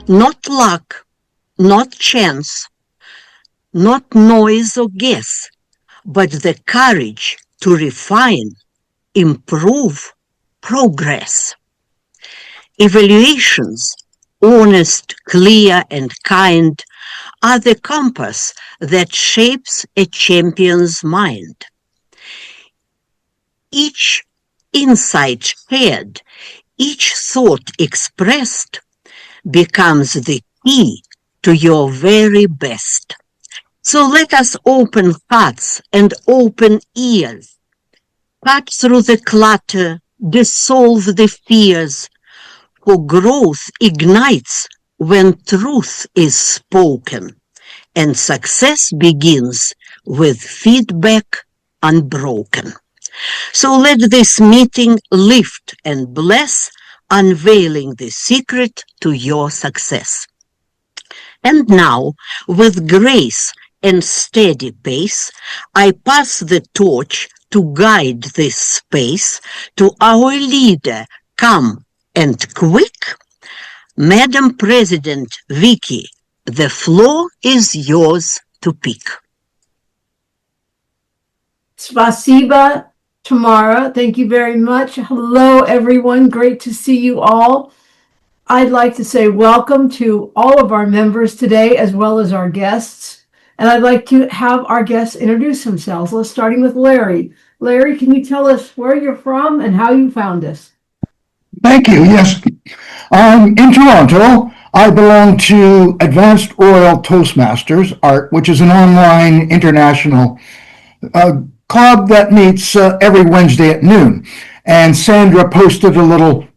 Not luck, not chance, not noise or guess, but the courage to refine, improve, progress. Evaluations, honest, clear, and kind, are the compass that shapes a champion's mind. Each insight shared, each thought expressed becomes the key to your very best. So let us open hearts and open ears, cut through the clutter, dissolve the fears, for growth ignites when truth is spoken, and success begins with feedback unbroken. So let this meeting lift and bless, unveiling the secret to your success. And now, with grace and steady pace, I pass the torch to guide this space to our leader, calm and quick. Madam President Vicky, the floor is yours to pick. Spasiba, Tamara, thank you very much. Hello, everyone. Great to see you all. I'd like to say welcome to all of our members today, as well as our guests. And I'd like to have our guests introduce themselves. Let's starting with Larry. Larry, can you tell us where you're from and how you found us? Thank you. Yes, I'm in Toronto. I belong to Advanced Oil Toastmasters, which is an online international club that meets every Wednesday at noon. And Sandra posted a little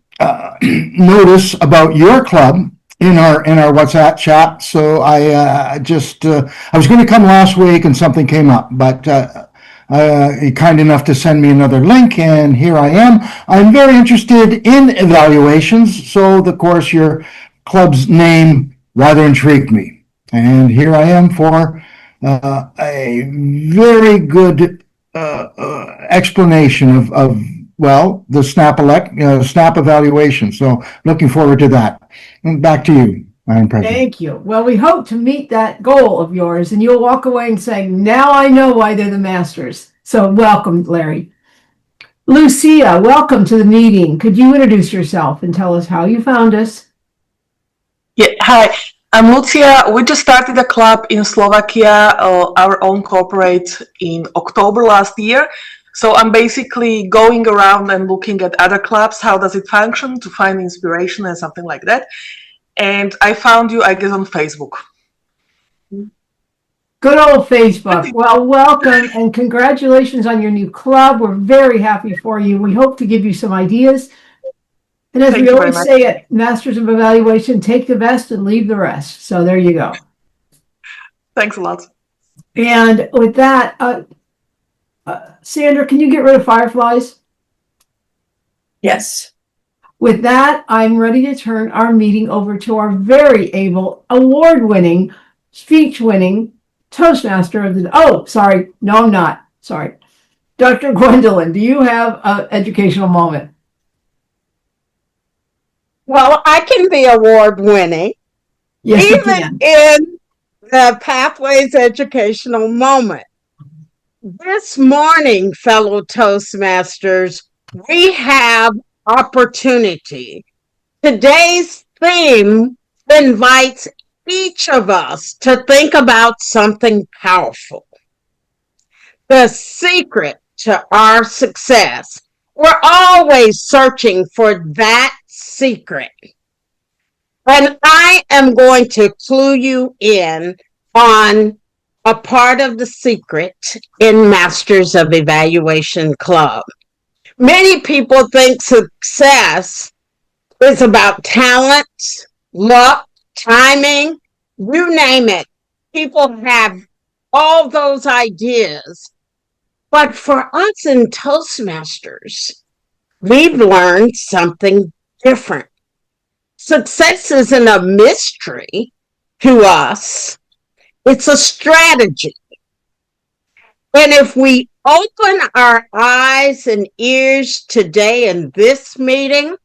notice about your club in our WhatsApp chat. So I was going to come last week and something came up, but you're kind enough to send me another link, and here I am. I'm very interested in evaluations, so of course your club's name rather intrigued me. And here I am for a very good explanation of the SNAP evaluation. So looking forward to that. And back to you, Madam President. Thank you. Well, we hope to meet that goal of yours, and you'll walk away and say, now I know why they're the masters. So welcome, Larry. Lucia, welcome to the meeting. Could you introduce yourself and tell us how you found us? Yeah, hi. I'm Lucia. We just started a club in Slovakia, our own corporate, in October last year. So I'm basically going around and looking at other clubs, how does it function, to find inspiration and something like that. And I found you, I guess, on Facebook. Good old Facebook. Well, welcome and congratulations on your new club. We're very happy for you. We hope to give you some ideas. And as we always say at Masters of Evaluation, take the best and leave the rest. So there you go. Thanks a lot. And with that, Sandra, can you get rid of fireflies? Yes. With that, I'm ready to turn our meeting over to our very able, award-winning, speech-winning Toastmaster of the... Oh, sorry. No, I'm not. Sorry. Dr. Gwendolyn, do you have an educational moment? Well, I can be award-winning. Yes, even in the Pathways Educational Moment. This morning, fellow Toastmasters, we have opportunity. Today's theme invites each of us to think about something powerful. The secret to our success. We're always searching for that secret. And I am going to clue you in on a part of the secret in Masters of Evaluation Club. Many people think success is about talent, luck, timing, you name it. People have all those ideas. But for us in Toastmasters, we've learned something different. Success isn't a mystery to us. It's a strategy. And if we open our eyes and ears today in this meeting,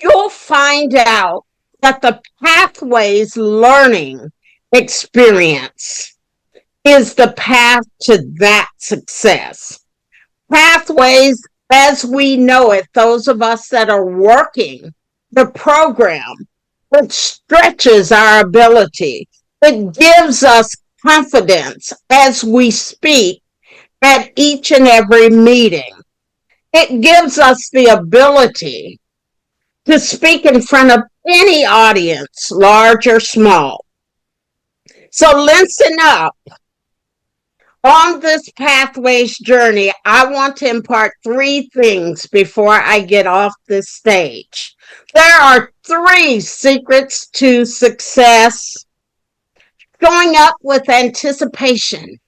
you'll find out that the Pathways learning experience is the path to that success. Pathways, as we know it, those of us that are working the program, it stretches our ability. It gives us confidence as we speak at each and every meeting. It gives us the ability to speak in front of any audience, large or small. So listen up. On this Pathways journey, I want to impart 3 things before I get off this stage. There are 3 secrets to success. Showing up with anticipation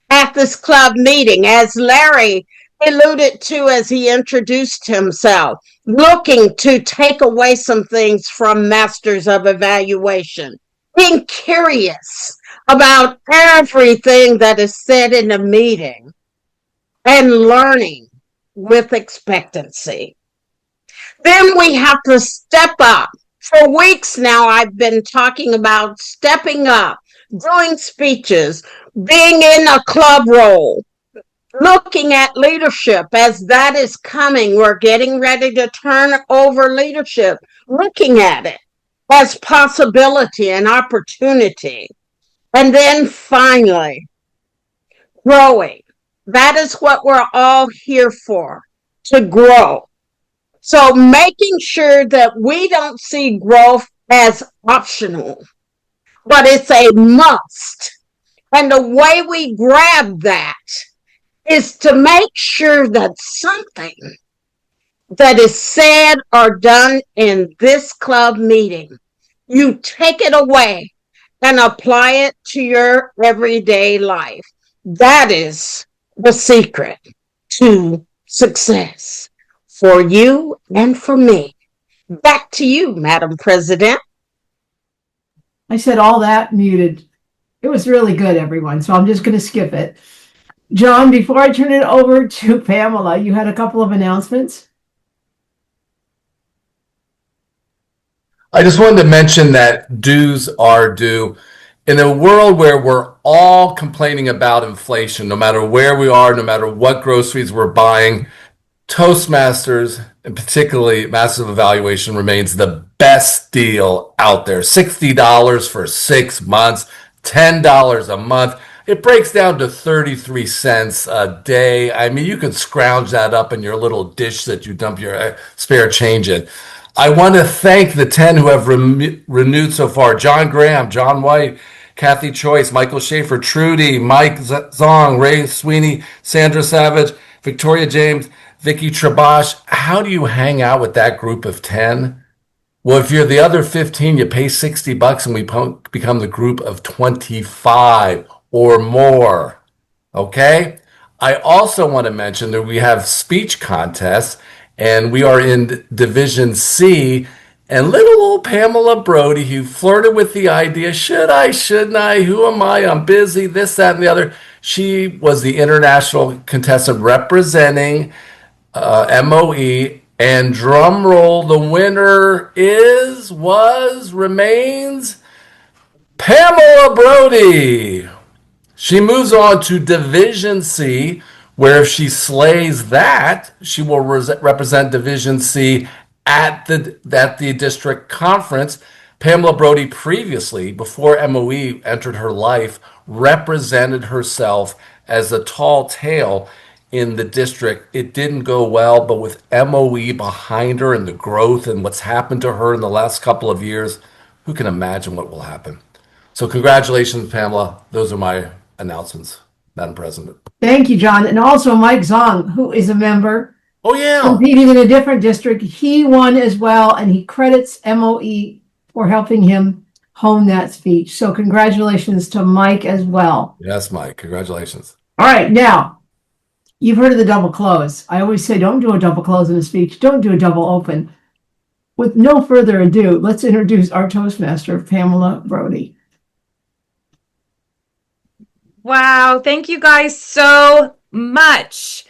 at this club meeting, as Larry alluded to as he introduced himself, looking to take away some things from Masters of Evaluation, being curious about everything that is said in the meeting, and learning with expectancy. Then we have to step up. For weeks now, I've been talking about stepping up, doing speeches, being in a club role, looking at leadership as that is coming. We're getting ready to turn over leadership, looking at it as possibility and opportunity. And then finally, growing. That is what we're all here for, to grow. So making sure that we don't see growth as optional, but it's a must. And the way we grab that is to make sure that something that is said or done in this club meeting, you take it away and apply it to your everyday life. That is the secret to success for you and for me. Back to you, Madam President. I said all that muted. It was really good, everyone. So I'm just going to skip it. John, before I turn it over to Pamela, you had a couple of announcements. I just wanted to mention that dues are due. In a world where we're all complaining about inflation, no matter where we are, no matter what groceries we're buying, Toastmasters, and particularly Massive Evaluation, remains the best deal out there. $60 for 6 months, $10 a month. It breaks down to 33 cents a day. I mean, you can scrounge that up in your little dish that you dump your spare change in. I want to thank the 10 who have renewed so far. John Graham, John White, Kathy Choice, Michael Schaefer, Trudy, Mike Zong, Ray Sweeney, Sandra Savage, Victoria James, Vicky Trabosh. How do you hang out with that group of 10? Well, if you're the other 15, you pay $60 and we become the group of 25 or more. Okay? I also want to mention that we have speech contests and we are in Division C. And little old Pamela Brode, who flirted with the idea, should I, shouldn't I, who am I, I'm busy, this, that, and the other. She was the international contestant representing MOE, and drum roll, the winner remains Pamela Brode. She moves on to Division C, where if she slays that, she will represent Division C at the district conference. Pamela Brode previously, before MOE entered her life, represented herself as a tall tale in the district. It didn't go well, but with MOE behind her and the growth and what's happened to her in the last couple of years, who can imagine what will happen? So congratulations, Pamela. Those are my announcements, Madam President. Thank you, John. And also Mike Zong, who is a member. Oh, yeah. Competing in a different district. He won as well, and he credits MOE for helping him hone that speech. So congratulations to Mike as well. Yes, Mike. Congratulations. All right, now, you've heard of the double close. I always say don't do a double close in a speech. Don't do a double open. With no further ado, let's introduce our Toastmaster, Pamela Brode. Wow, thank you guys so much.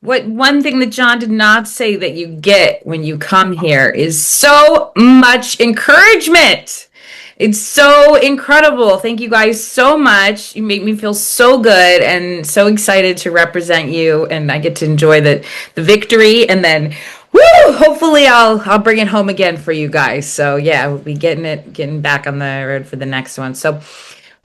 What one thing that John did not say that you get when you come here is so much encouragement. It's so incredible. Thank you guys so much. You make me feel so good and so excited to represent you, and I get to enjoy the victory, and then woo, hopefully I'll bring it home again for you guys. So yeah, we'll be getting back on the road for the next one. So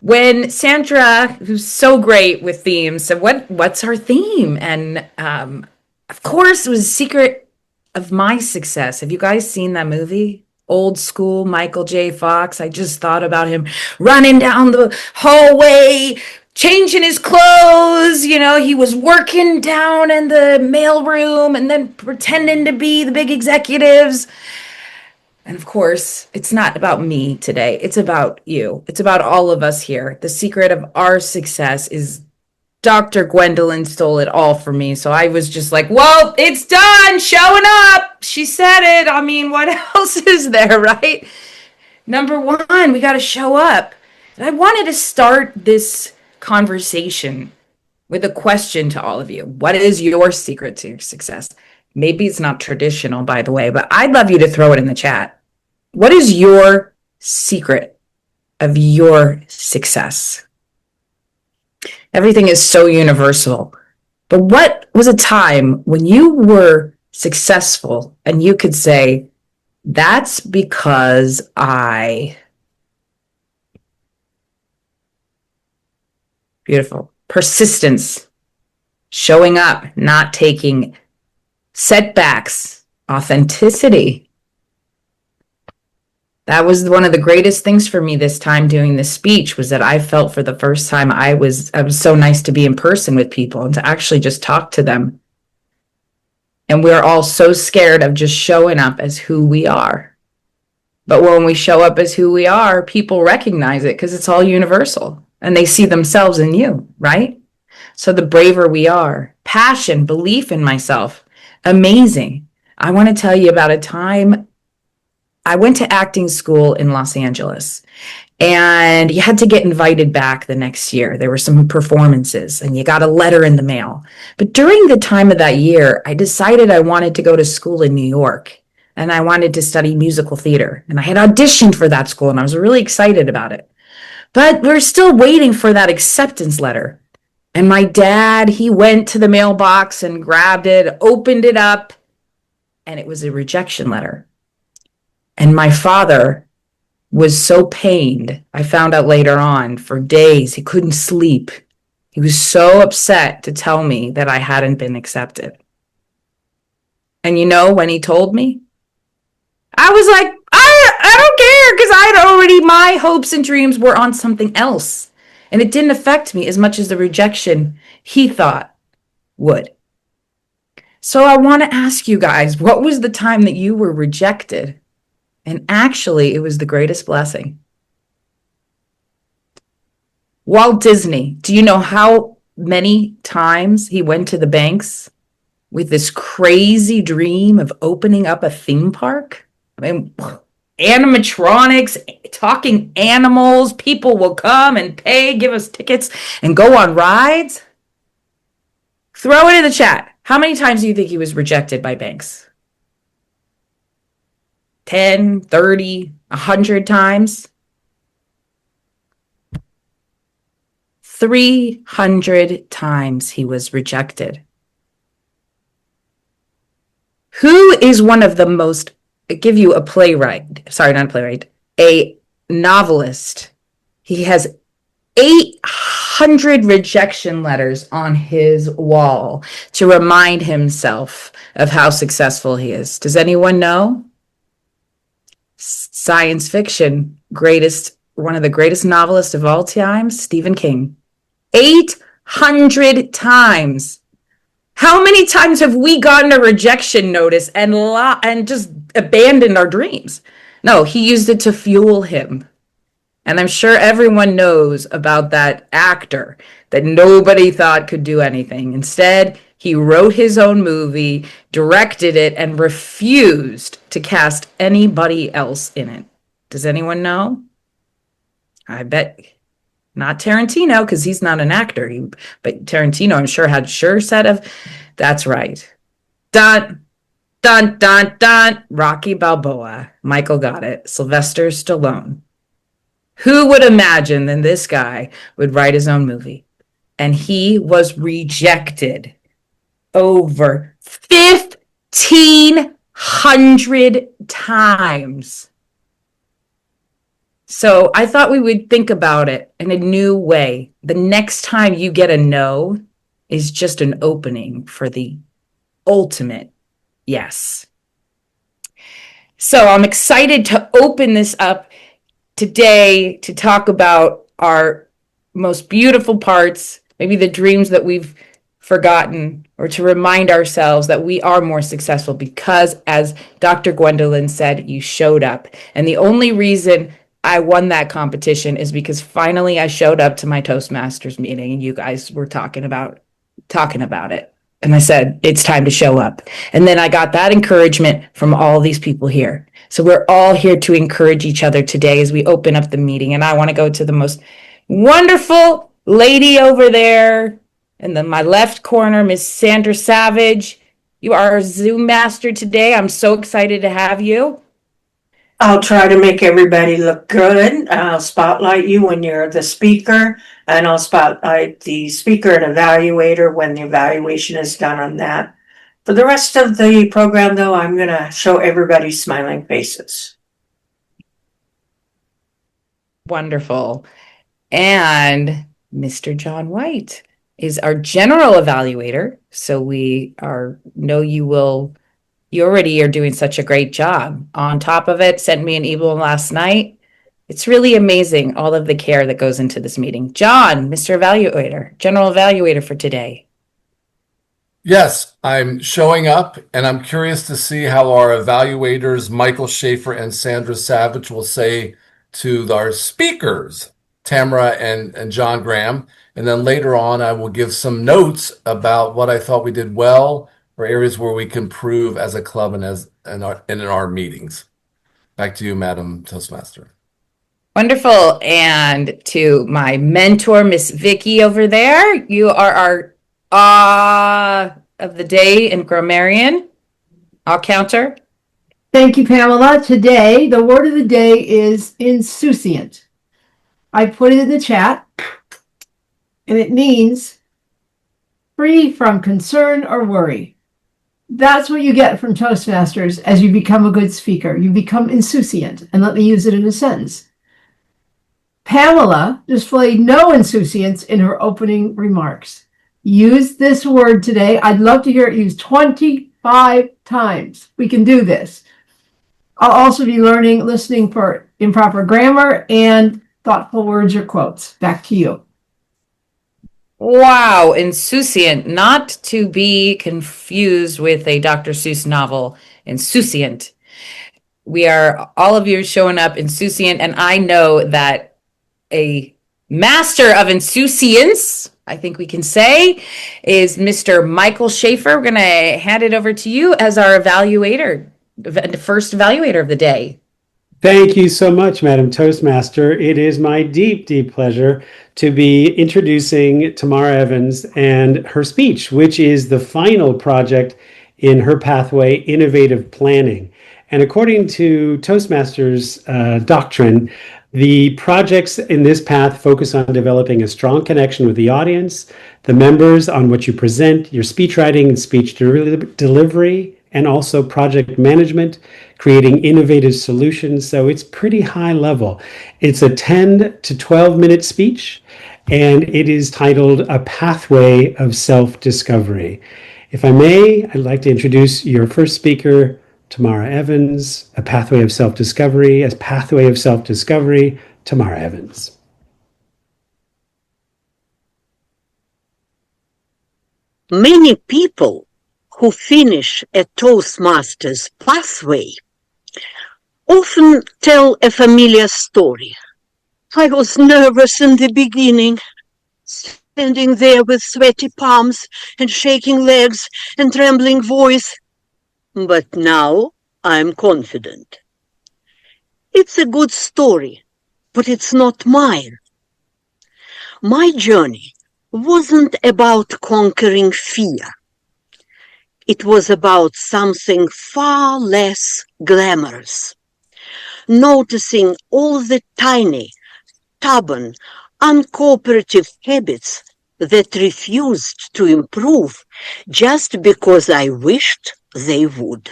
when Sandra, who's so great with themes, said, what's our theme? And of course, it was a secret of my success. Have you guys seen that movie? Old school Michael J. Fox. I just thought about him running down the hallway, changing his clothes. You know, he was working down in the mailroom and then pretending to be the big executives. And of course, it's not about me today. It's about you. It's about all of us here. The secret of our success is Dr. Gwendolyn stole it all from me. So I was just like, well, it's done. Showing up. She said it. I mean, what else is there, right? Number one, we got to show up. And I wanted to start this conversation with a question to all of you. What is your secret to your success? Maybe it's not traditional, by the way, but I'd love you to throw it in the chat. What is your secret of your success? Everything is so universal. But what was a time when you were successful and you could say, that's because Beautiful. Persistence, showing up, not taking setbacks, authenticity. That was one of the greatest things for me this time doing this speech, was that I felt for the first time I was so nice to be in person with people and to actually just talk to them. And we're all so scared of just showing up as who we are. But when we show up as who we are, people recognize it because it's all universal and they see themselves in you, right? So the braver we are, passion, belief in myself, amazing. I want to tell you about a time I went to acting school in Los Angeles, and you had to get invited back the next year. There were some performances and you got a letter in the mail. But during the time of that year, I decided I wanted to go to school in New York, and I wanted to study musical theater. And I had auditioned for that school and I was really excited about it. But we're still waiting for that acceptance letter. And my dad, he went to the mailbox and grabbed it, opened it up, and it was a rejection letter. And my father was so pained. I found out later on, for days, he couldn't sleep. He was so upset to tell me that I hadn't been accepted. And you know, when he told me, I was like, I don't care, because I'd already, my hopes and dreams were on something else. And it didn't affect me as much as the rejection he thought would. So I want to ask you guys, what was the time that you were rejected? And actually, it was the greatest blessing. Walt Disney, do you know how many times he went to the banks with this crazy dream of opening up a theme park? I mean, animatronics, talking animals, people will come and pay, give us tickets, and go on rides. Throw it in the chat. How many times do you think he was rejected by banks? 10, 30, 100 times? 300 times he was rejected. Who is one of the most, I give you a playwright, sorry, not a playwright, a novelist. He has 800 rejection letters on his wall to remind himself of how successful he is. Does anyone know? Science fiction, one of the greatest novelists of all time, Stephen King. 800 times. How many times have we gotten a rejection notice and just abandoned our dreams? No, he used it to fuel him. And I'm sure everyone knows about that actor that nobody thought could do anything. Instead, he wrote his own movie, directed it, and refused to cast anybody else in it. Does anyone know? I bet not Tarantino, because he's not an actor. But Tarantino, I'm sure, had sure set of, that's right. Dun, dun, dun, dun. Rocky Balboa. Michael got it. Sylvester Stallone. Who would imagine that this guy would write his own movie? And he was rejected over 1,500 times. So I thought we would think about it in a new way. The next time you get a no is just an opening for the ultimate yes. So I'm excited to open this up today to talk about our most beautiful parts, maybe the dreams that we've forgotten, or to remind ourselves that we are more successful because, as Dr. Gwendolyn said, you showed up. And the only reason I won that competition is because finally I showed up to my Toastmasters meeting and you guys were talking about it. And I said, it's time to show up. And then I got that encouragement from all these people here. So we're all here to encourage each other today as we open up the meeting. And I want to go to the most wonderful lady over there in my left corner, Miss Sandra Savage. You are our Zoom master today. I'm so excited to have you. I'll try to make everybody look good. I'll spotlight you when you're the speaker, and I'll spotlight the speaker and evaluator when the evaluation is done on that. For the rest of the program, though, I'm going to show everybody smiling faces. Wonderful. And Mr. John White is our general evaluator. So you already are doing such a great job. On top of it, sent me an email last night. It's really amazing, all of the care that goes into this meeting. John, Mr. Evaluator, general evaluator for today. Yes, I'm showing up, and I'm curious to see how our evaluators, Michael Schaefer and Sandra Savage, will say to our speakers, Tamara and John Graham. And then later on, I will give some notes about what I thought we did well, or areas where we can improve as a club and in our meetings. Back to you, Madam Toastmaster. Wonderful. And to my mentor, Miss Vicky over there, you are our of the day in grammarian. I'll counter. Thank you, Pamela. Today, the word of the day is insouciant. I put it in the chat, and it means free from concern or worry. That's what you get from Toastmasters as you become a good speaker. You become insouciant, and let me use it in a sentence. Pamela displayed no insouciance in her opening remarks. Use this word today. I'd love to hear it used 25 times. We can do this. I'll also be listening for improper grammar and thoughtful words or quotes. Back to you. Wow, insouciant, not to be confused with a Dr. Seuss novel, insouciant. All of you are showing up insouciant, and I know that a master of insouciance, I think we can say, is Mr. Michael Schaefer. We're going to hand it over to you as our evaluator, the first evaluator of the day. Thank you so much, Madam Toastmaster. It is my deep, deep pleasure to be introducing Tamara Evans and her speech, which is the final project in her pathway, Innovative Planning. And according to Toastmasters doctrine, the projects in this path focus on developing a strong connection with the audience, the members, on what you present, your speech writing and speech delivery, and also project management, creating innovative solutions. So it's pretty high level. It's a 10 to 12 minute speech, and it is titled A Pathway of Self-Discovery. If I may, I'd like to introduce your first speaker, Tamara Evans, A Pathway of Self-Discovery. A Pathway of Self-Discovery, Tamara Evans. Many people who finish a Toastmasters pathway often tell a familiar story. I was nervous in the beginning, standing there with sweaty palms and shaking legs and trembling voice. But now I'm confident. It's a good story, but it's not mine. My journey wasn't about conquering fear. It was about something far less glamorous. Noticing all the tiny, stubborn, uncooperative habits that refused to improve just because I wished they would.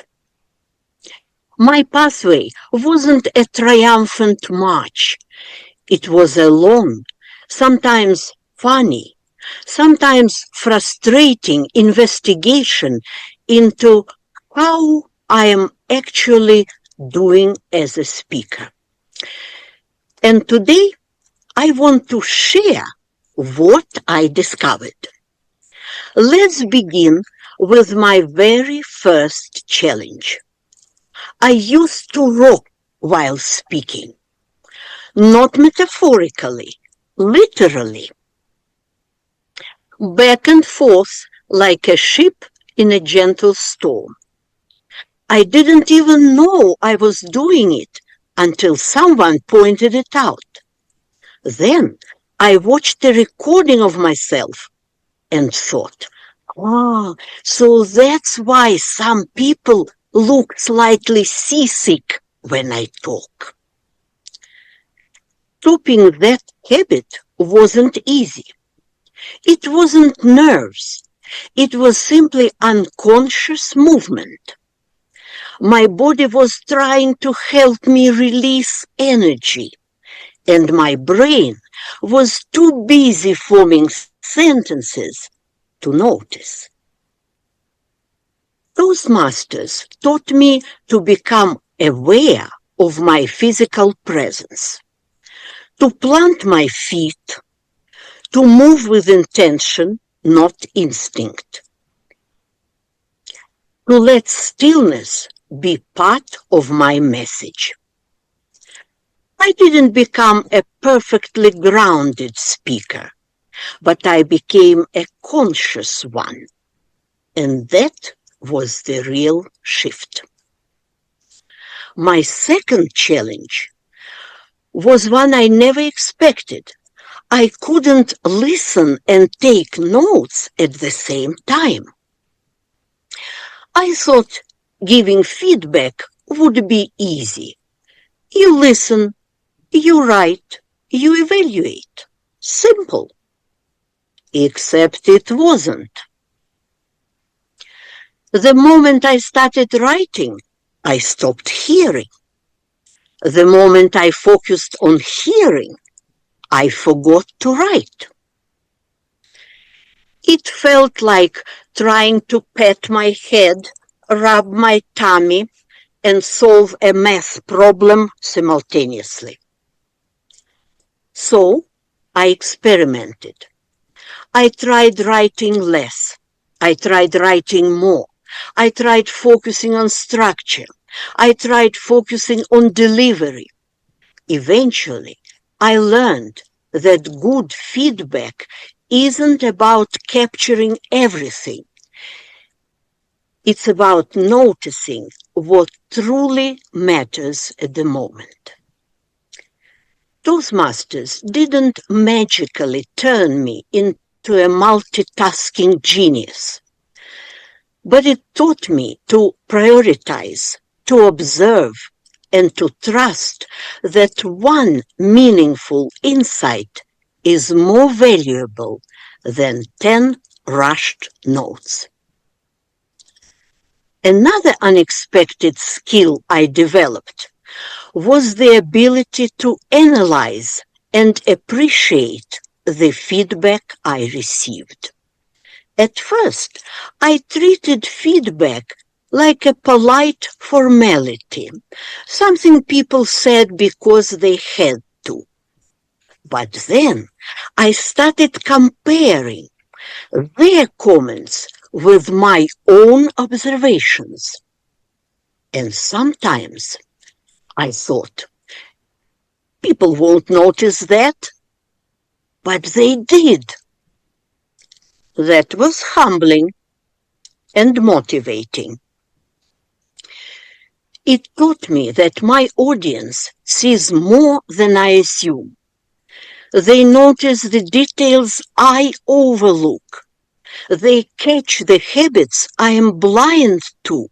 My pathway wasn't a triumphant march. It was a long, sometimes funny, sometimes frustrating investigation into how I am actually doing as a speaker. And today, I want to share what I discovered. Let's begin with my very first challenge. I used to rock while speaking, not metaphorically, literally. Back and forth like a ship in a gentle storm. I didn't even know I was doing it until someone pointed it out. Then I watched a recording of myself and thought, so that's why some people look slightly seasick when I talk. Stopping that habit wasn't easy. It wasn't nerves. It was simply unconscious movement. My body was trying to help me release energy, and my brain was too busy forming sentences to notice. Toastmasters taught me to become aware of my physical presence, to plant my feet, to move with intention, not instinct, to let stillness be part of my message. I didn't become a perfectly grounded speaker, but I became a conscious one, and that was the real shift. My second challenge was one I never expected. I couldn't listen and take notes at the same time. I thought giving feedback would be easy. You listen, you write, you evaluate. Simple. Except it wasn't. The moment I started writing, I stopped hearing. The moment I focused on hearing, I forgot to write. It felt like trying to pat my head, rub my tummy, and solve a math problem simultaneously. So I experimented. I tried writing less. I tried writing more. I tried focusing on structure. I tried focusing on delivery. Eventually, I learned that good feedback isn't about capturing everything. It's about noticing what truly matters at the moment. Toastmasters didn't magically turn me into a multitasking genius, but it taught me to prioritize, to observe, and to trust that one meaningful insight is more valuable than 10 rushed notes. Another unexpected skill I developed was the ability to analyze and appreciate the feedback I received. At first, I treated feedback like a polite formality, something people said because they had to. But then I started comparing their comments with my own observations. And sometimes I thought, people won't notice that, but they did. That was humbling and motivating. It taught me that my audience sees more than I assume. They notice the details I overlook. They catch the habits I am blind to.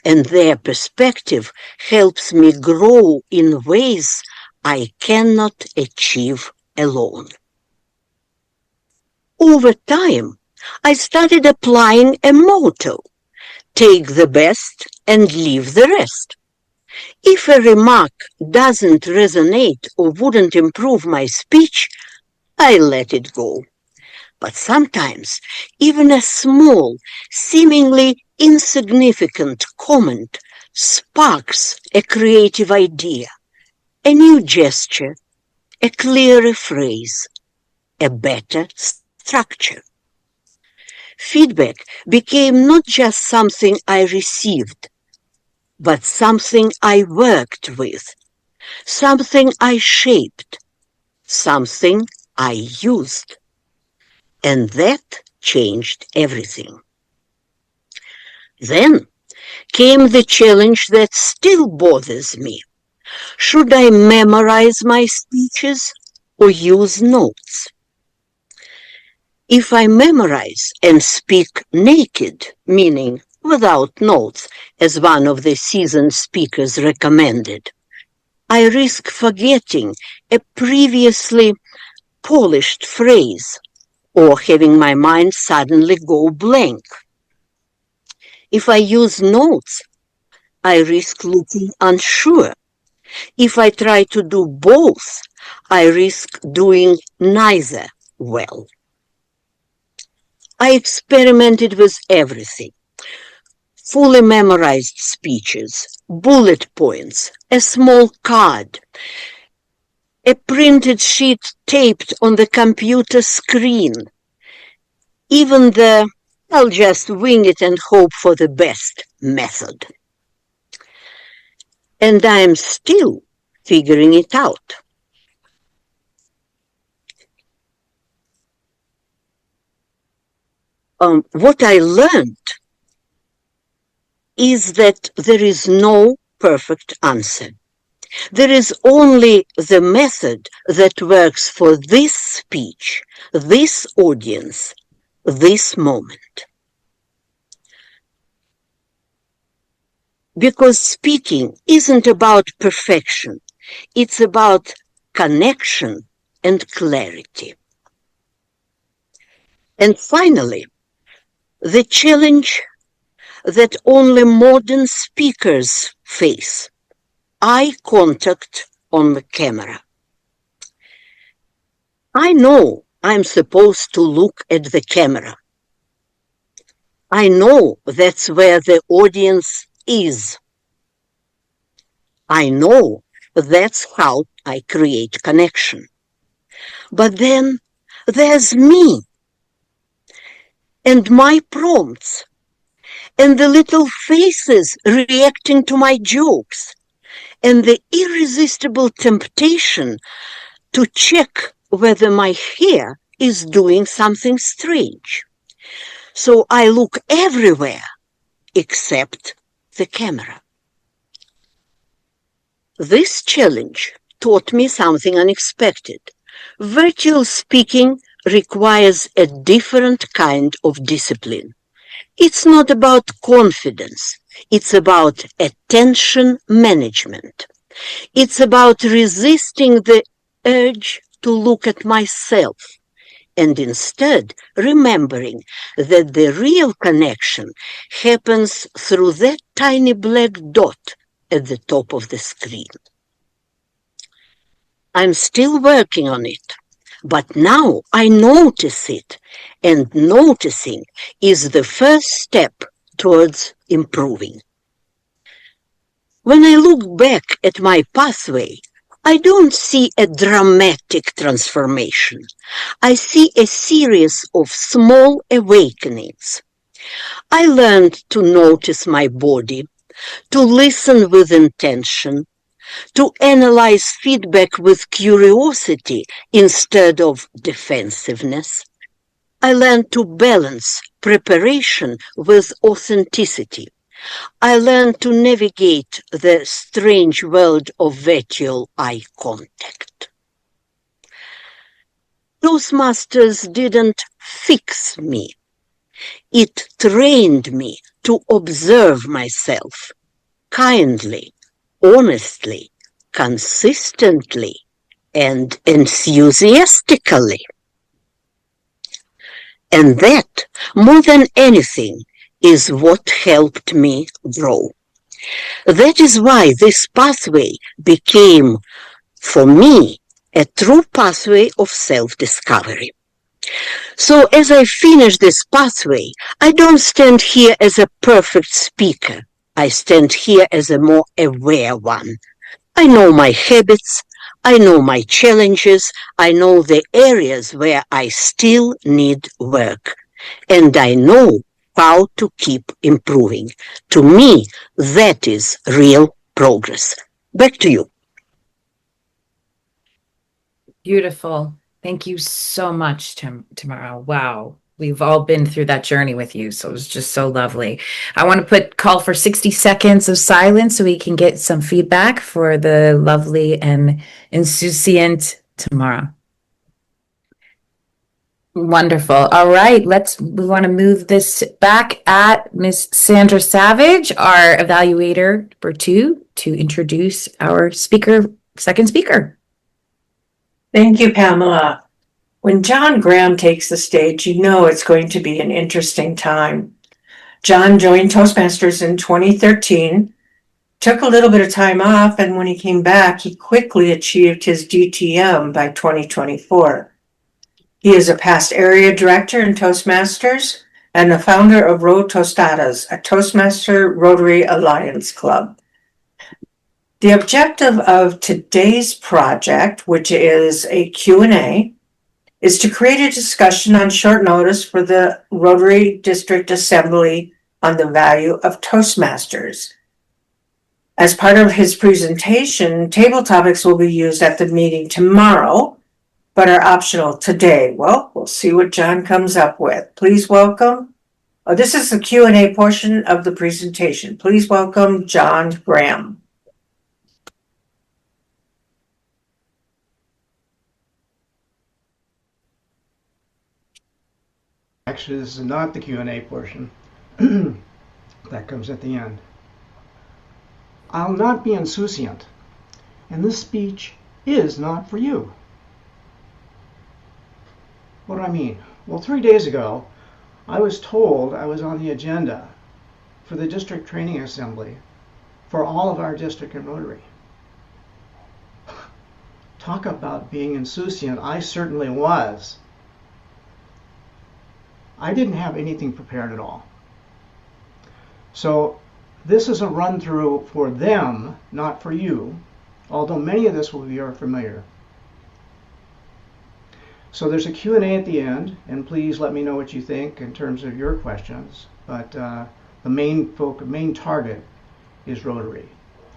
And their perspective helps me grow in ways I cannot achieve alone. Over time, I started applying a motto: take the best and leave the rest. If a remark doesn't resonate or wouldn't improve my speech, I let it go. But sometimes, even a small, seemingly insignificant comment sparks a creative idea, a new gesture, a clearer phrase, a better structure. Feedback became not just something I received, but something I worked with, something I shaped, something I used. And that changed everything. Then came the challenge that still bothers me. Should I memorize my speeches or use notes? If I memorize and speak naked, meaning without notes, as one of the seasoned speakers recommended, I risk forgetting a previously polished phrase or having my mind suddenly go blank. If I use notes, I risk looking unsure. If I try to do both, I risk doing neither well. I experimented with everything. Fully memorized speeches, bullet points, a small card, a printed sheet taped on the computer screen, even the "I'll just wing it and hope for the best" method. And I'm still figuring it out. What I learned is that there is no perfect answer. There is only the method that works for this speech, this audience, this moment. Because speaking isn't about perfection, it's about connection and clarity. And finally, the challenge that only modern speakers face: eye contact on the camera. I know I'm supposed to look at the camera. I know that's where the audience is. I know that's how I create connection. But then there's me and my prompts and the little faces reacting to my jokes and the irresistible temptation to check whether my hair is doing something strange. So I look everywhere except the camera. This challenge taught me something unexpected. Virtual speaking requires a different kind of discipline. It's not about confidence. It's about attention management. It's about resisting the urge to look at myself and instead remembering that the real connection happens through that tiny black dot at the top of the screen. I'm still working on it, but now I notice it, and noticing is the first step towards improving. When I look back at my pathway, I don't see a dramatic transformation. I see a series of small awakenings. I learned to notice my body, to listen with intention, to analyze feedback with curiosity instead of defensiveness. I learned to balance preparation with authenticity. I learned to navigate the strange world of virtual eye contact. Toastmasters didn't fix me. It trained me to observe myself kindly, honestly, consistently, and enthusiastically. And that, more than anything, is what helped me grow. That is why this pathway became, for me, a true pathway of self-discovery. So as I finish this pathway, I don't stand here as a perfect speaker. I stand here as a more aware one. I know my habits, I know my challenges, I know the areas where I still need work, and I know how to keep improving. To me, that is real progress. Back to you. Beautiful. Thank you so much, Tamara. Wow. We've all been through that journey with you, so it was just so lovely. I want to call for 60 seconds of silence so we can get some feedback for the lovely and insouciant Tamara. Wonderful. All right, we want to move this back at Miss Sandra Savage, our evaluator for 2, to introduce our second speaker. Thank you, Pamela. When John Graham takes the stage, you know it's going to be an interesting time. John joined Toastmasters in 2013, took a little bit of time off, and when he came back, he quickly achieved his DTM by 2024. He is a past area director in Toastmasters and the founder of Brode Tostadas, a Toastmaster Rotary Alliance club. The objective of today's project, which is a Q&A, is to create a discussion on short notice for the Rotary District Assembly on the value of Toastmasters. As part of his presentation, table topics will be used at the meeting tomorrow, but are optional today. Well, we'll see what John comes up with. Please welcome, this is the Q&A portion of the presentation. Please welcome John Graham. Actually, this is not the Q&A portion. That comes at the end. I'll not be insouciant, and this speech is not for you. What do I mean? Well, 3 days ago, I was told I was on the agenda for the district training assembly for all of our district and Rotary. Talk about being insouciant. I certainly was. I didn't have anything prepared at all. So this is a run through for them, not for you, although many of this will be familiar. So there's a Q&A at the end, and please let me know what you think in terms of your questions. But the main target is Rotary.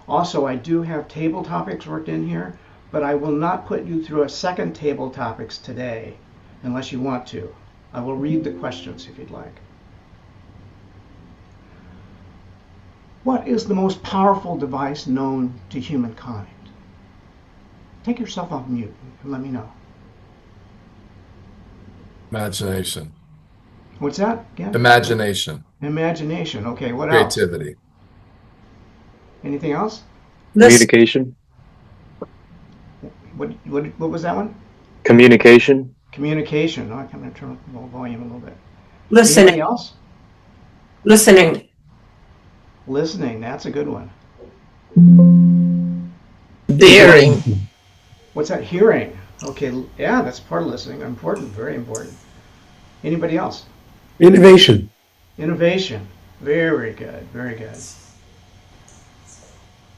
Also, I do have table topics worked in here, but I will not put you through a second table topics today unless you want to. I will read the questions if you'd like. What is the most powerful device known to humankind? Take yourself off mute and let me know. Imagination. What's that again? Imagination. Imagination. Okay, what else? Creativity. Anything else? Communication. What was that one? Communication. Communication. Oh, I'm going to turn up the volume a little bit. Listening. Anything else? Listening. Listening. That's a good one. Hearing. What's that? Hearing. Okay. Yeah, that's part of listening. Important. Very important. Anybody else? Innovation. Innovation. Very good. Very good.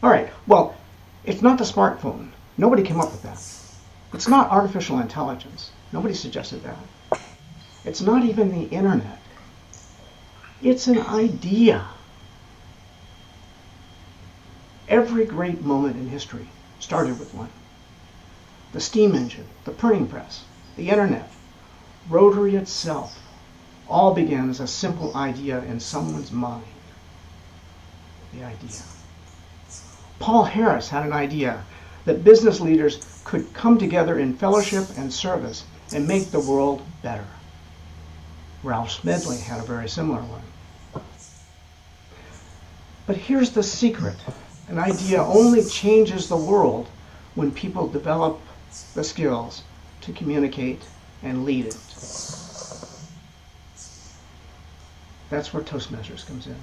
All right. Well, it's not the smartphone. Nobody came up with that. It's not artificial intelligence. Nobody suggested that. It's not even the internet. It's an idea. Every great moment in history started with one. The steam engine, the printing press, the internet, Rotary itself, all began as a simple idea in someone's mind. The idea. Paul Harris had an idea that business leaders could come together in fellowship and service and make the world better. Ralph Smedley had a very similar one. But here's the secret. An idea only changes the world when people develop the skills to communicate and lead it. That's where Toastmasters comes in.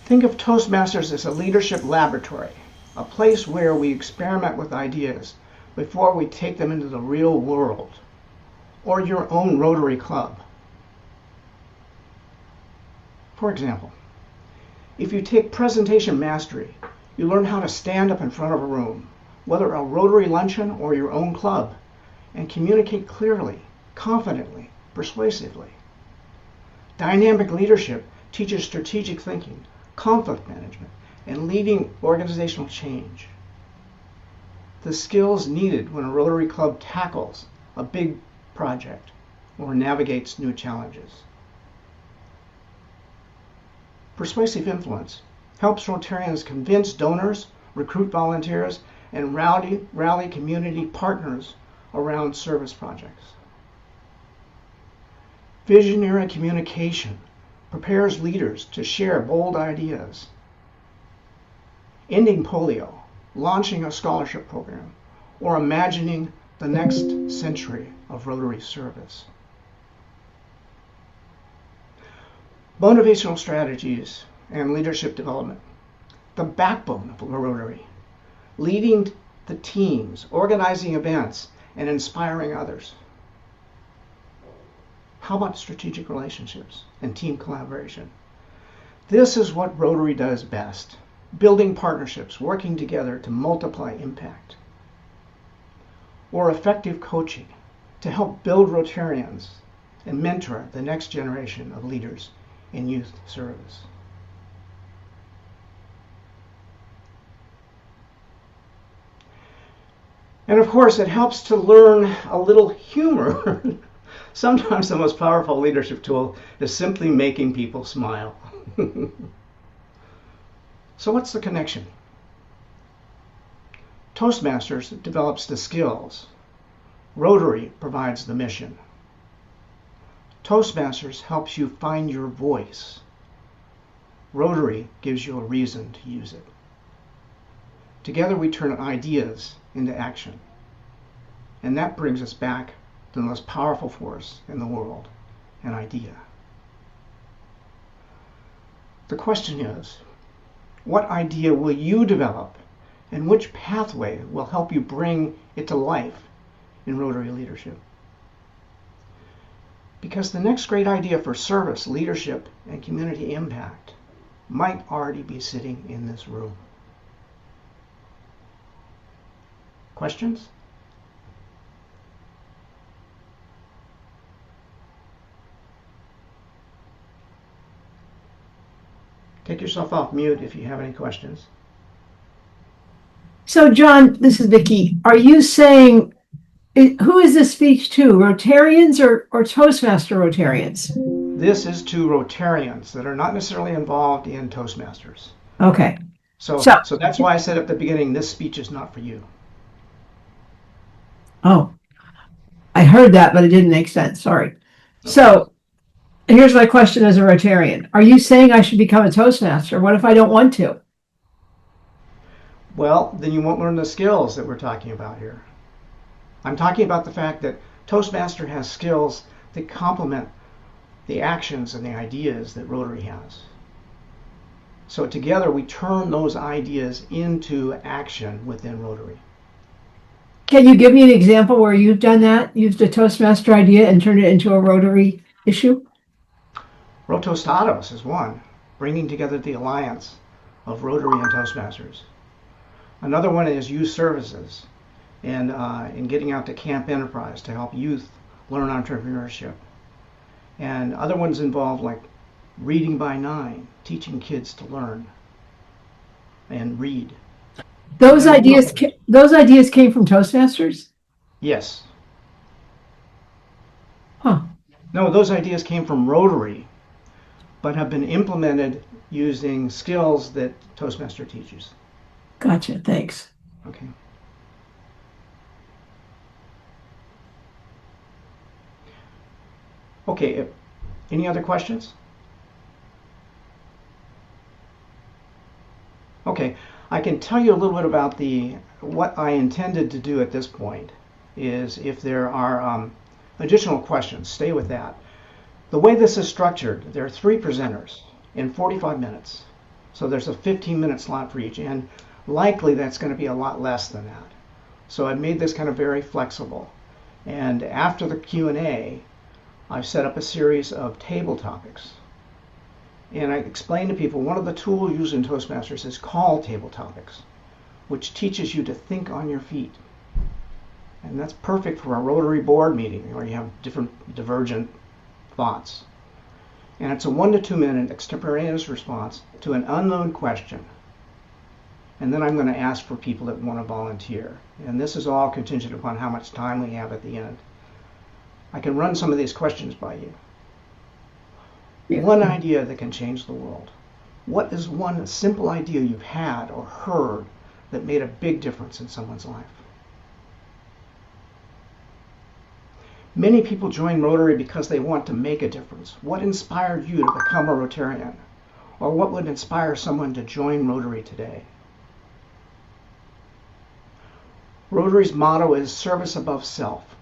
Think of Toastmasters as a leadership laboratory, a place where we experiment with ideas before we take them into the real world, or your own Rotary Club. For example, if you take presentation mastery, you learn how to stand up in front of a room, whether a Rotary luncheon or your own club, and communicate clearly, confidently, persuasively. Dynamic leadership teaches strategic thinking, conflict management, and leading organizational change. The skills needed when a Rotary Club tackles a big project or navigates new challenges. Persuasive influence helps Rotarians convince donors, recruit volunteers, and rally community partners around service projects. Visionary communication prepares leaders to share bold ideas. Ending polio, launching a scholarship program, or imagining the next century of Rotary service. Motivational strategies and leadership development. The backbone of Rotary. Leading the teams, organizing events, and inspiring others. How about strategic relationships and team collaboration? This is what Rotary does best. Building partnerships, working together to multiply impact. Or effective coaching to help build Rotarians and mentor the next generation of leaders in youth service. And of course, it helps to learn a little humor. Sometimes the most powerful leadership tool is simply making people smile. So what's the connection? Toastmasters develops the skills. Rotary provides the mission. Toastmasters helps you find your voice. Rotary gives you a reason to use it. Together we turn ideas into action. And that brings us back to the most powerful force in the world, an idea. The question is, what idea will you develop, and which pathway will help you bring it to life in Rotary leadership? Because the next great idea for service, leadership, and community impact might already be sitting in this room. Questions? Take yourself off mute if you have any questions. So, John, this is Vicki. Are you saying, who is this speech to? Rotarians or Toastmaster Rotarians? This is to Rotarians that are not necessarily involved in Toastmasters. Okay. So that's why I said at the beginning, this speech is not for you. Oh, I heard that, but it didn't make sense. Sorry. So here's my question as a Rotarian. Are you saying I should become a Toastmaster? What if I don't want to? Well, then you won't learn the skills that we're talking about here. I'm talking about the fact that Toastmaster has skills that complement the actions and the ideas that Rotary has. So together we turn those ideas into action within Rotary. Can you give me an example where you've done that? Used a Toastmaster idea and turned it into a Rotary issue? Rotostados is one, bringing together the alliance of Rotary and Toastmasters. Another one is youth services and in getting out to Camp Enterprise to help youth learn entrepreneurship. And other ones involve like reading by 9, teaching kids to learn and read. Those ideas came from Toastmasters? Yes. Huh. No, those ideas came from Rotary, but have been implemented using skills that Toastmaster teaches. Gotcha. Thanks. Okay. Okay, any other questions? Okay, I can tell you a little bit about what I intended to do at this point is if there are additional questions, stay with that. The way this is structured, there are 3 presenters in 45 minutes. So there's a 15-minute slot for each, and likely that's going to be a lot less than that. So I made this kind of very flexible. And after the Q&A, I've set up a series of table topics. And I explained to people one of the tools used in Toastmasters is called table topics, which teaches you to think on your feet. And that's perfect for a Rotary board meeting where you have different divergent thoughts. And it's a 1 to 2 minute extemporaneous response to an unknown question. And then I'm going to ask for people that want to volunteer. And this is all contingent upon how much time we have at the end. I can run some of these questions by you. One idea that can change the world. What is one simple idea you've had or heard that made a big difference in someone's life? Many people join Rotary because they want to make a difference. What inspired you to become a Rotarian? Or what would inspire someone to join Rotary today? Rotary's motto is service above self.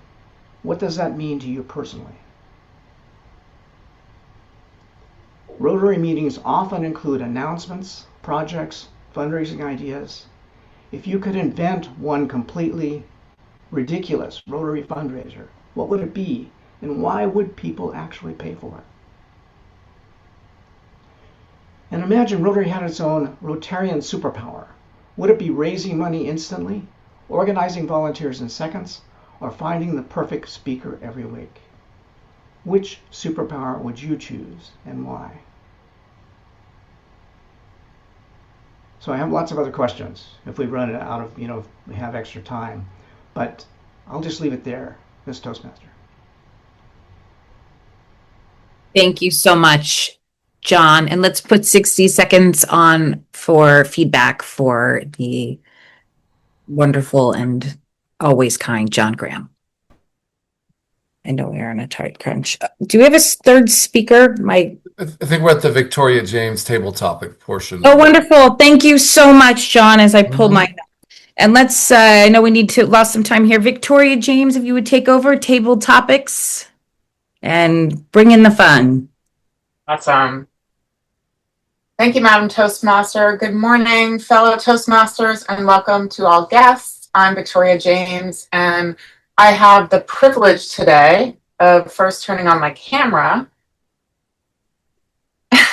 What does that mean to you personally? Rotary meetings often include announcements, projects, fundraising ideas. If you could invent one completely ridiculous Rotary fundraiser, what would it be, and why would people actually pay for it? And imagine Rotary had its own Rotarian superpower. Would it be raising money instantly, organizing volunteers in seconds, or finding the perfect speaker every week? Which superpower would you choose and why? So I have lots of other questions if we run out of, if we have extra time, but I'll just leave it there, Ms. Toastmaster. Thank you so much, John. And let's put 60 seconds on for feedback for the wonderful and always kind John Graham. I know we're on a tight crunch. Do we have a third speaker? I think we're at the Victoria James table topic portion. Oh, wonderful. Thank you so much, John, as I pull my... And let's, I know we need to lost some time here. Victoria James, if you would take over table topics and bring in the fun. Awesome. Thank you, Madam Toastmaster. Good morning, fellow Toastmasters, and welcome to all guests. I'm Victoria James, and I have the privilege today of first turning on my camera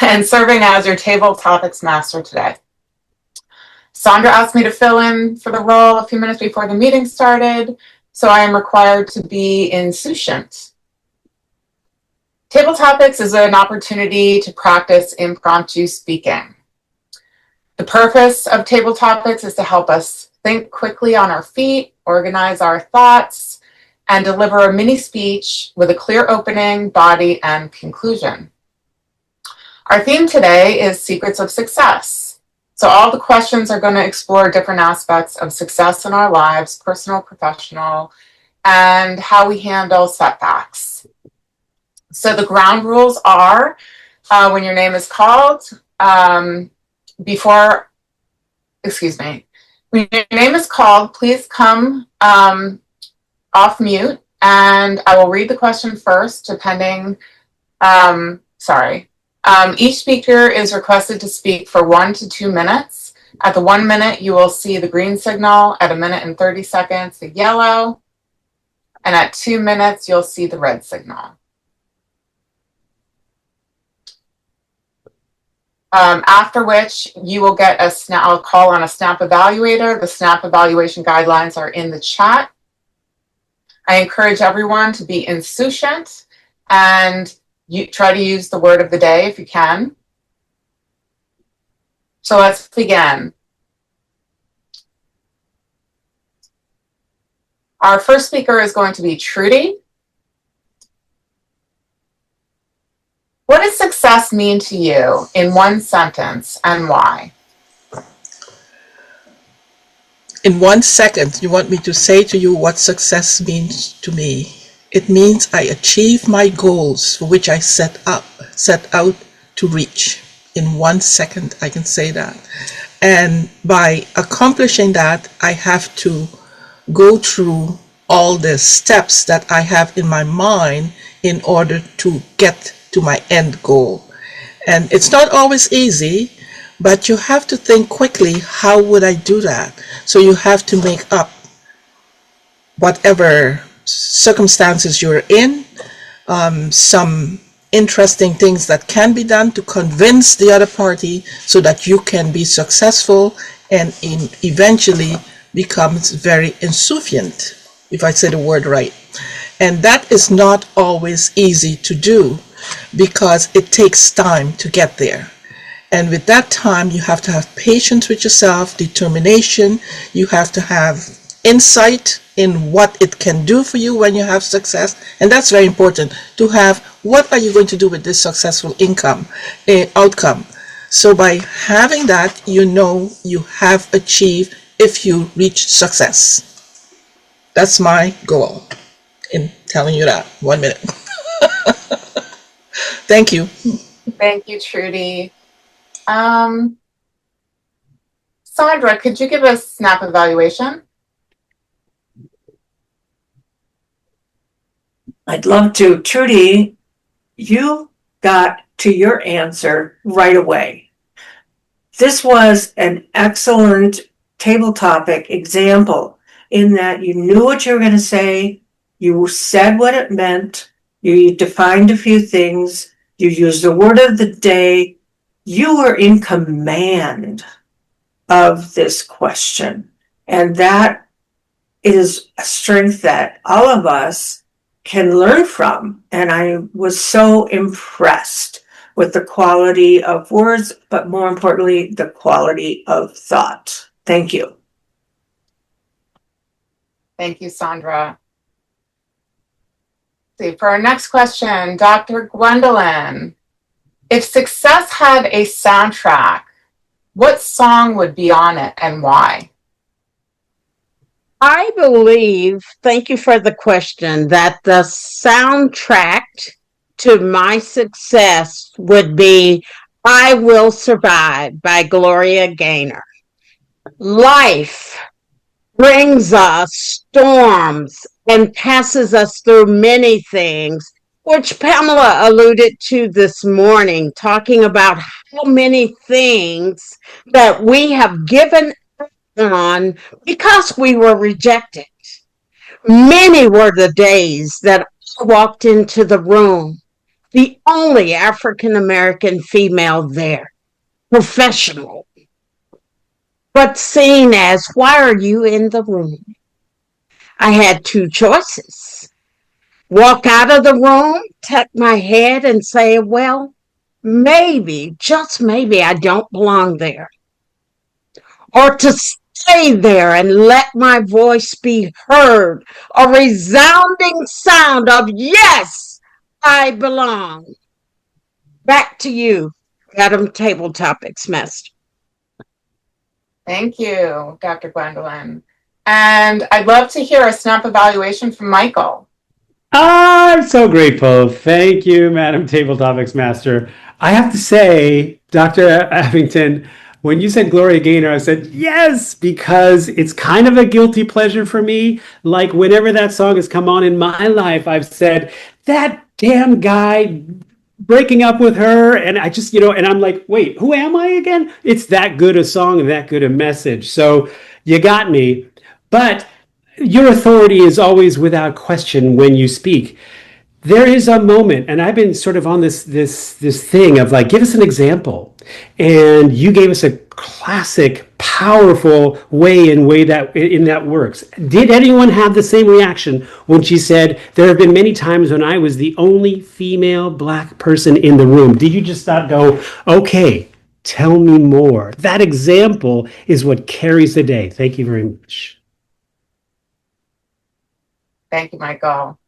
and serving as your table topics master today. Sandra asked me to fill in for the role a few minutes before the meeting started, so I am required to be insouciant. Table topics is an opportunity to practice impromptu speaking. The purpose of table topics is to help us think quickly on our feet, organize our thoughts, and deliver a mini speech with a clear opening, body, and conclusion. Our theme today is Secrets of Success. So all the questions are going to explore different aspects of success in our lives, personal, professional, and how we handle setbacks. So the ground rules are, when your name is called, when your name is called, please come off mute, and I will read the question first, depending, each speaker is requested to speak for 1 to 2 minutes. At the 1 minute, you will see the green signal. At 1 minute and 30 seconds, the yellow. And at 2 minutes, you'll see the red signal. After which, you will get I'll call on a SNAP evaluator. The SNAP evaluation guidelines are in the chat. I encourage everyone to be insouciant and try to use the word of the day if you can. So let's begin. Our first speaker is going to be Trudy. What does success mean to you in one sentence and why? In 1 second, you want me to say to you what success means to me It means I achieve my goals for which I set out to reach. In 1 second, I can say that. And by accomplishing that, I have to go through all the steps that I have in my mind in order to get to my end goal. And it's not always easy, but you have to think quickly, how would I do that? So you have to make up whatever circumstances you're in, some interesting things that can be done to convince the other party so that you can be successful and eventually becomes very insouciant, if I say the word right. And that is not always easy to do because it takes time to get there. And with that time, you have to have patience with yourself, determination. You have to have insight in what it can do for you when you have success. And that's very important to have, what are you going to do with this successful outcome? So by having that, you know you have achieved if you reach success. That's my goal in telling you that. 1 minute. Thank you. Thank you, Trudy. Sandra, could you give us snap evaluation? I'd love to. Trudy, you got to your answer right away. This was an excellent table topic example in that you knew what you were going to say, you said what it meant, you defined a few things, you used the word of the day, you were in command of this question. And that is a strength that all of us can learn from. And I was so impressed with the quality of words, but more importantly, the quality of thought. Thank you. Thank you, Sandra. See, for our next question, Dr. Gwendolyn, if success had a soundtrack, what song would be on it and why? I believe, thank you for the question, that the soundtrack to my success would be I Will Survive by Gloria Gaynor. Life brings us storms and passes us through many things, which Pamela alluded to this morning, talking about how many things that we have given on because we were rejected. Many were the days that I walked into the room, the only African American female there, professional, but seen as, why are you in the room? I had two choices. Walk out of the room, tuck my head and say, well, maybe, just maybe I don't belong there. Or to stay there and let my voice be heard, a resounding sound of, yes, I belong. Back to you, Madam Table Topics Master. Thank you, Dr. Gwendolyn. And I'd love to hear a snap evaluation from Michael. I'm so grateful. Thank you, Madam Table Topics Master. I have to say, Dr. Abington, when you said Gloria Gaynor, I said, yes, because it's kind of a guilty pleasure for me. Like whenever that song has come on in my life, I've said, that damn guy breaking up with her. And I just, and I'm like, wait, who am I again? It's that good a song and that good a message. So you got me. But your authority is always without question when you speak. There is a moment, and I've been sort of on this thing of like, give us an example. And you gave us a classic, powerful way that works. Did anyone have the same reaction when she said, there have been many times when I was the only female Black person in the room? Did you just not go, okay, tell me more? That example is what carries the day. Thank you very much. Thank you, Michael.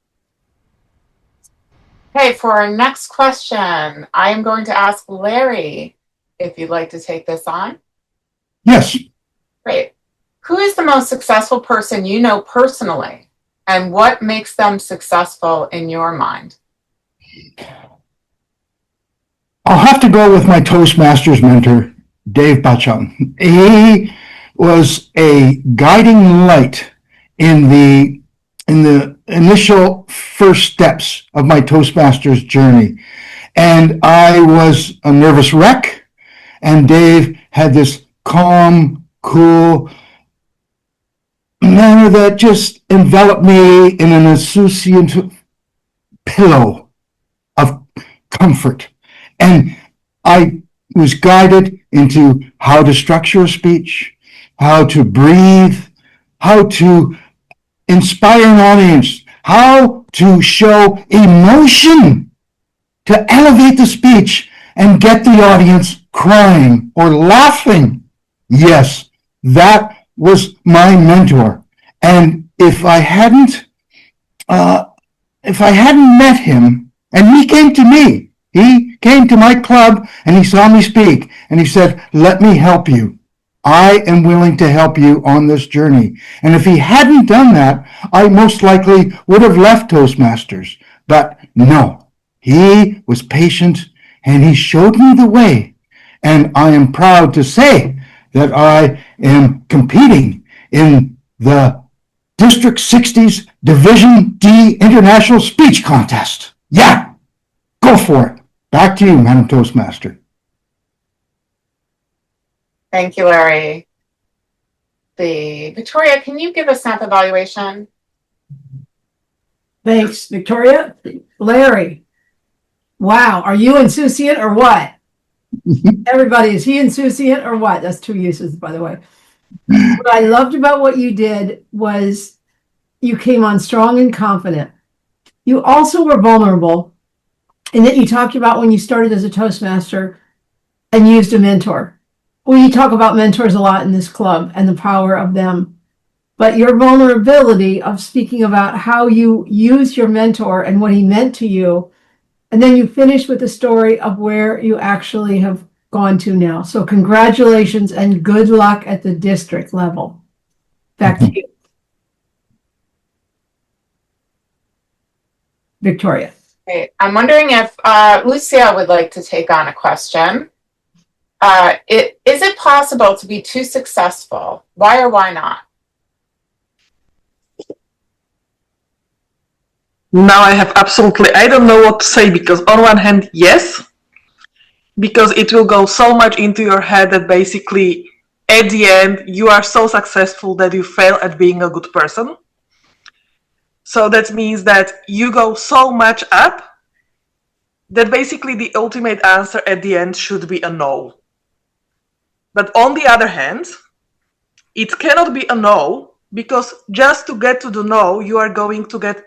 Okay, for our next question, I am going to ask Larry if you'd like to take this on. Yes. Great. Who is the most successful person you know personally? And what makes them successful in your mind? I'll have to go with my Toastmasters mentor, Dave Bachung. He was a guiding light in the initial first steps of my Toastmasters journey. And I was a nervous wreck, and Dave had this calm, cool manner that just enveloped me in an insouciant pillow of comfort. And I was guided into how to structure a speech, how to breathe, how to inspire an audience, how to show emotion, to elevate the speech and get the audience crying or laughing. Yes, that was my mentor. And if I hadn't met him, and he came to me, he came to my club and he saw me speak and he said, "Let me help you. I am willing to help you on this journey." And if he hadn't done that, I most likely would have left Toastmasters. But no, he was patient and he showed me the way. And I am proud to say that I am competing in the District 60's Division D International Speech Contest. Yeah, go for it. Back to you, Madam Toastmaster. Thank you, Larry. Victoria, can you give a snap evaluation? Thanks, Victoria. Larry, wow, are you insouciant or what? Everybody, is he insouciant or what? That's 2 uses, by the way. What I loved about what you did was you came on strong and confident. You also were vulnerable in that you talked about when you started as a Toastmaster and used a mentor. We talk about mentors a lot in this club and the power of them. But your vulnerability of speaking about how you use your mentor and what he meant to you, and then you finish with the story of where you actually have gone to now. So congratulations and good luck at the district level. Back to you, Victoria. Okay. I'm wondering if Lucia would like to take on a question. Is it possible to be too successful? Why or why not? Now I have I don't know what to say, because on one hand, yes, because it will go so much into your head that basically at the end you are so successful that you fail at being a good person. So that means that you go so much up that basically the ultimate answer at the end should be a no. But on the other hand, it cannot be a no, because just to get to the no, you are going to get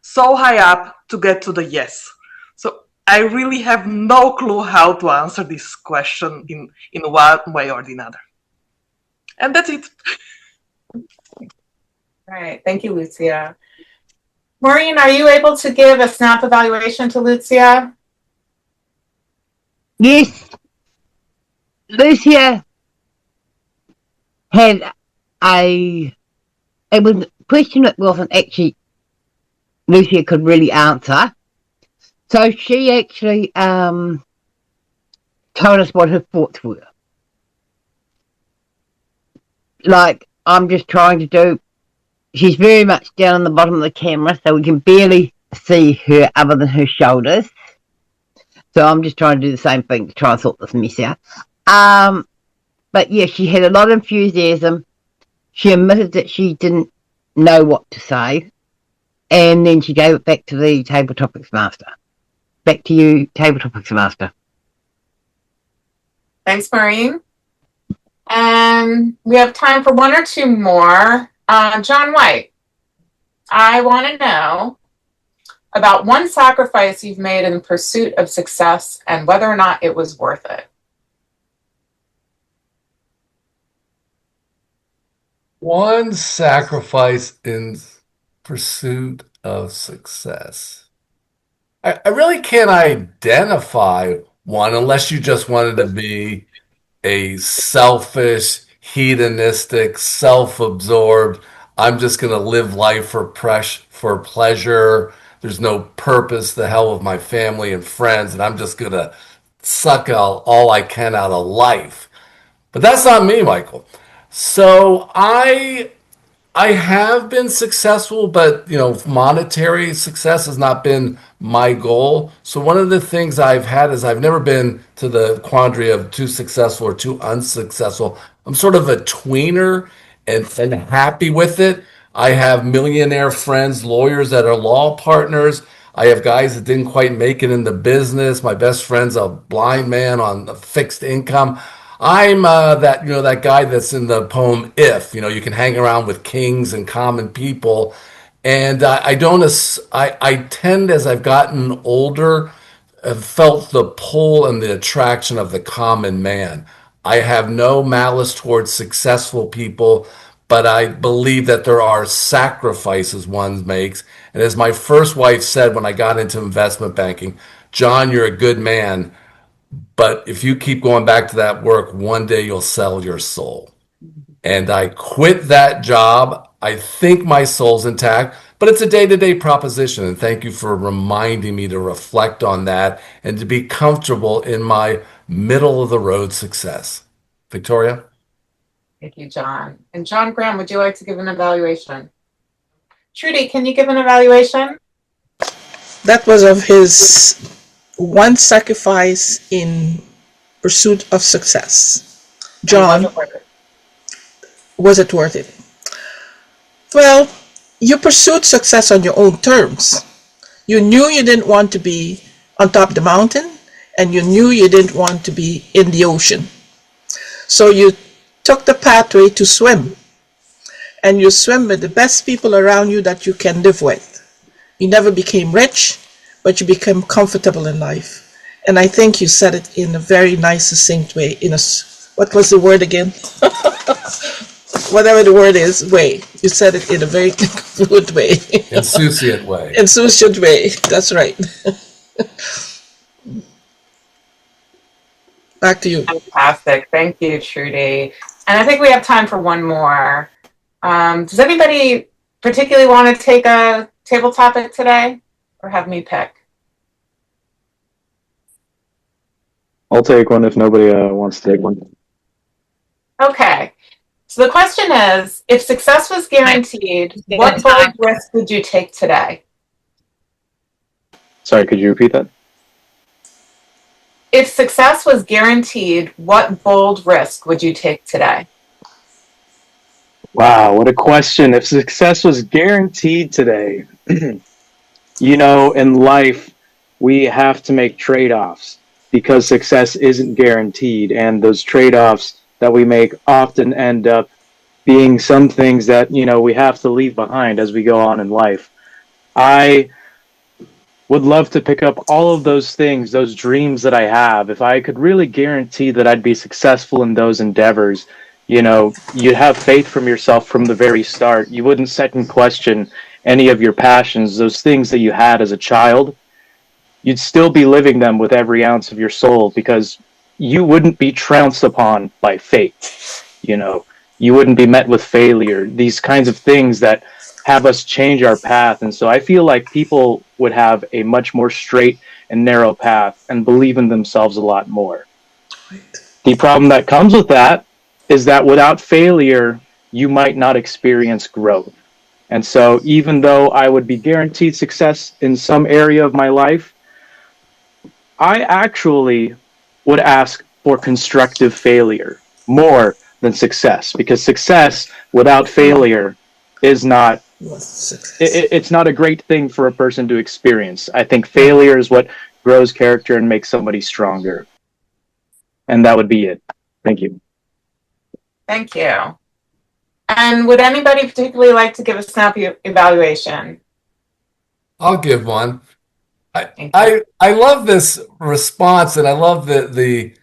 so high up to get to the yes. So I really have no clue how to answer this question in one way or the other. And that's it. All right. Thank you, Lucia. Maureen, are you able to give a snap evaluation to Lucia? Yes. Lucia had it was a question that wasn't actually Lucia could really answer. So she actually told us what her thoughts were. Like, I'm just trying to do, she's very much down on the bottom of the camera, so we can barely see her other than her shoulders. So I'm just trying to do the same thing to try and sort this mess out. But yeah, she had a lot of enthusiasm. She admitted that she didn't know what to say. And then she gave it back to the Table Topics Master. Back to you, Table Topics Master. Thanks, Maureen. And we have time for one or two more. John White, I want to know about one sacrifice you've made in pursuit of success and whether or not it was worth it. One sacrifice in pursuit of success. I really can't identify one unless you just wanted to be a selfish, hedonistic, self-absorbed, I'm just going to live life for pleasure. There's no purpose, the hell with my family and friends, and I'm just going to suck out all I can out of life. But that's not me, Michael. So I have been successful, but monetary success has not been my goal. So one of the things I've had is I've never been to the quandary of too successful or too unsuccessful. I'm sort of a tweener and happy with it. I have millionaire friends, lawyers that are law partners. I have guys that didn't quite make it in the business. My best friend's a blind man on a fixed income. I'm that guy that's in the poem If. You can hang around with kings and common people, and I don't. I tend, as I've gotten older, have felt the pull and the attraction of the common man. I have no malice towards successful people, but I believe that there are sacrifices one makes. And as my first wife said when I got into investment banking, John, you're a good man, but if you keep going back to that work, one day you'll sell your soul. And I quit that job. I think my soul's intact, but it's a day-to-day proposition. And thank you for reminding me to reflect on that and to be comfortable in my middle of the road success. Victoria? Thank you, John. And John Graham, would you like to give an evaluation? Trudy, can you give an evaluation? That was of his one sacrifice in pursuit of success. John, was it worth it? Well, you pursued success on your own terms. You knew you didn't want to be on top of the mountain, and you knew you didn't want to be in the ocean. So you took the pathway to swim, and you swim with the best people around you that you can live with. You never became rich, but you became comfortable in life. And I think you said it in a very nice, succinct way. What was the word again? Whatever the word is, way. You said it in a very good way. Insouciant way. Insouciant way. That's right. Back to you. Fantastic. Thank you, Trudy. And I think we have time for one more. Does anybody particularly want to take a table topic today, or have me pick? I'll take one if nobody wants to take one. Okay. So the question is, if success was guaranteed, what bold risk would you take today? Sorry, could you repeat that? If success was guaranteed, what bold risk would you take today? Wow, what a question. If success was guaranteed today, in life, we have to make trade-offs because success isn't guaranteed. And those trade-offs that we make often end up being some things that, we have to leave behind as we go on in life. I would love to pick up all of those things, those dreams that I have. If I could really guarantee that I'd be successful in those endeavors, you'd have faith from yourself from the very start. You wouldn't second question any of your passions, those things that you had as a child. You'd still be living them with every ounce of your soul because you wouldn't be trounced upon by fate. You wouldn't be met with failure, these kinds of things that have us change our path. And so I feel like people would have a much more straight and narrow path and believe in themselves a lot more. The problem that comes with that is that without failure, you might not experience growth. And so even though I would be guaranteed success in some area of my life, I actually would ask for constructive failure more than success, because success without failure is not it's not a great thing for a person to experience. I think failure is what grows character and makes somebody stronger. And that would be it. Thank you. Thank you. And would anybody particularly like to give a snappy evaluation? I'll give one. I love this response, and I love the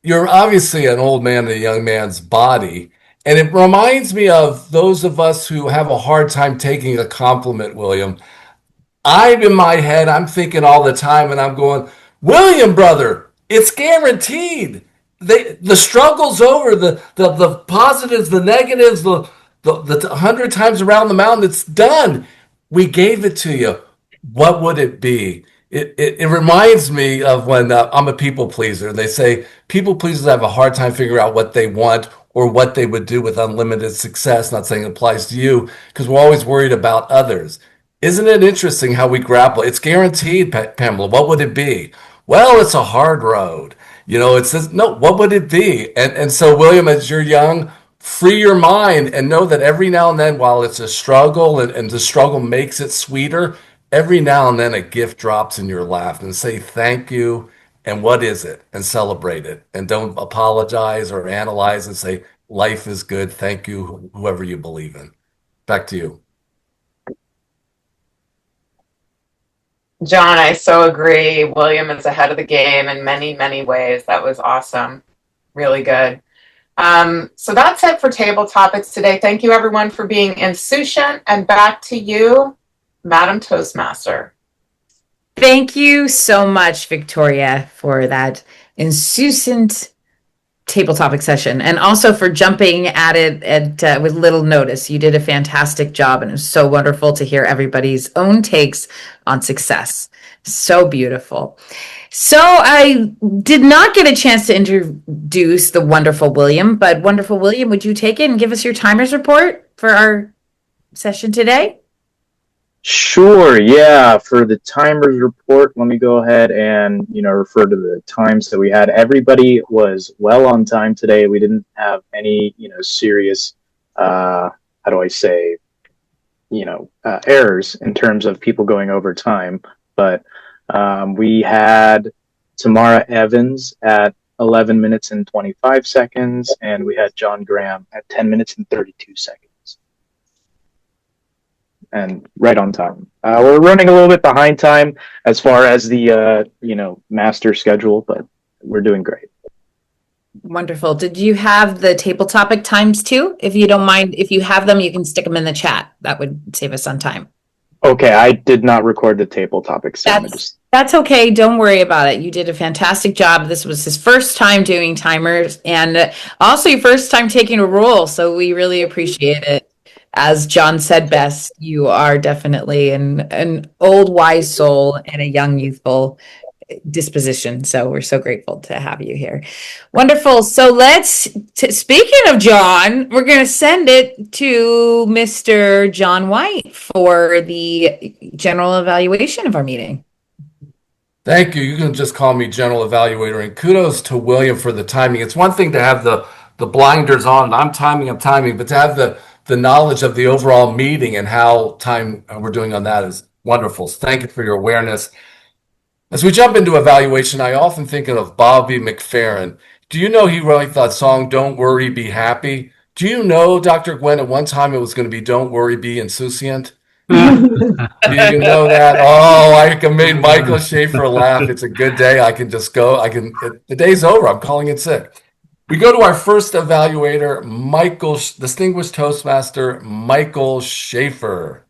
you're obviously an old man in a young man's body. And it reminds me of those of us who have a hard time taking a compliment, William. In my head, I'm thinking all the time, and I'm going, William, brother, it's guaranteed. The struggle's over, the positives, the negatives, the the 100 times around the mountain, it's done. We gave it to you. What would it be? It reminds me of when I'm a people pleaser. They say people pleasers have a hard time figuring out what they want or what they would do with unlimited success. Not saying it applies to you, because we're always worried about others. Isn't it interesting how we grapple? It's guaranteed, Pamela. What would it be? Well, it's a hard road. It says, no, what would it be? And so, William, as you're young, free your mind and know that every now and then, while it's a struggle and the struggle makes it sweeter, every now and then a gift drops in your lap, and say thank you. And what is it? And celebrate it. And don't apologize or analyze, and say, life is good. Thank you, whoever you believe in. Back to you. John, I so agree. William is ahead of the game in many, many ways. That was awesome. Really good. So that's it for Table Topics today. Thank you, everyone, for being insouciant. And back to you, Madam Toastmaster. Thank you so much, Victoria, for that insouciant table topic session, and also for jumping at it with little notice. You did a fantastic job, and it was so wonderful to hear everybody's own takes on success. So beautiful. So I did not get a chance to introduce the wonderful William, but wonderful William, would you take it and give us your timers report for our session today? Sure, yeah. For the timers report, let me go ahead and, refer to the times that we had. Everybody was well on time today. We didn't have any, serious, errors in terms of people going over time. But we had Tamara Evans at 11 minutes and 25 seconds, and we had John Graham at 10 minutes and 32 seconds. And right on time. We're running a little bit behind time as far as the master schedule, but we're doing great. Wonderful. Did you have the table topic times too? If you don't mind, if you have them, you can stick them in the chat. That would save us on time. Okay, I did not record the table topics. So That's okay. Don't worry about it. You did a fantastic job. This was his first time doing timers, and also your first time taking a role. So we really appreciate it. As John said best, you are definitely an old wise soul and a young youthful disposition. So we're so grateful to have you here. Wonderful. So speaking of John, we're going to send it to Mr. John White for the general evaluation of our meeting. Thank you. You can just call me General Evaluator, and kudos to William for the timing. It's one thing to have the blinders on, I'm timing, but to have the knowledge of the overall meeting and how time we're doing on that is wonderful. So thank you for your awareness. As we jump into evaluation, I often think of Bobby McFerrin. Do you know he wrote that song, Don't Worry, Be Happy? Do you know, Dr. Gwen, at one time it was going to be Don't Worry, Be Insouciant? Do you know that? Oh, I can make Michael Schaefer laugh. It's a good day. I can just go. The day's over. I'm calling it sick. We go to our first evaluator, distinguished Toastmaster, Michael Schaefer.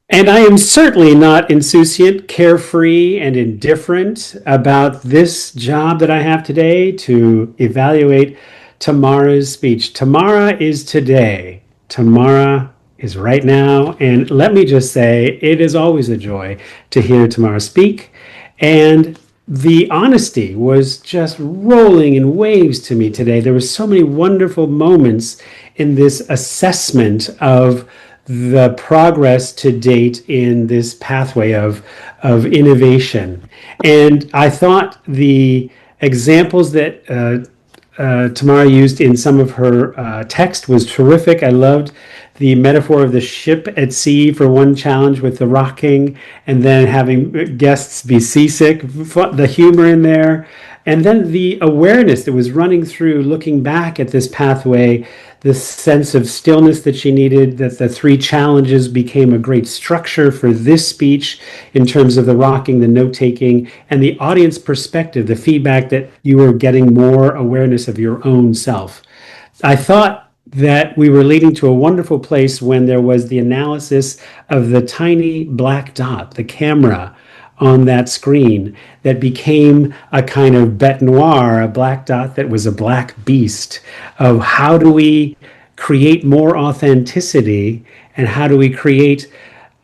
And I am certainly not insouciant, carefree, and indifferent about this job that I have today to evaluate Tamara's speech. Tamara is today. Tamara is right now. And let me just say, it is always a joy to hear Tamara speak. And the honesty was just rolling in waves to me today. There were so many wonderful moments in this assessment of the progress to date in this pathway of innovation. And I thought the examples that Tamara used in some of her text was terrific. I loved the metaphor of the ship at sea for one challenge with the rocking, and then having guests be seasick, the humor in there, and then the awareness that was running through, looking back at this pathway, this sense of stillness that she needed, that the three challenges became a great structure for this speech in terms of the rocking, the note-taking, and the audience perspective, the feedback that you were getting more awareness of your own self. I thought that we were leading to a wonderful place when there was the analysis of the tiny black dot, the camera on that screen that became a kind of bête noire, a black dot that was a black beast of how do we create more authenticity, and how do we create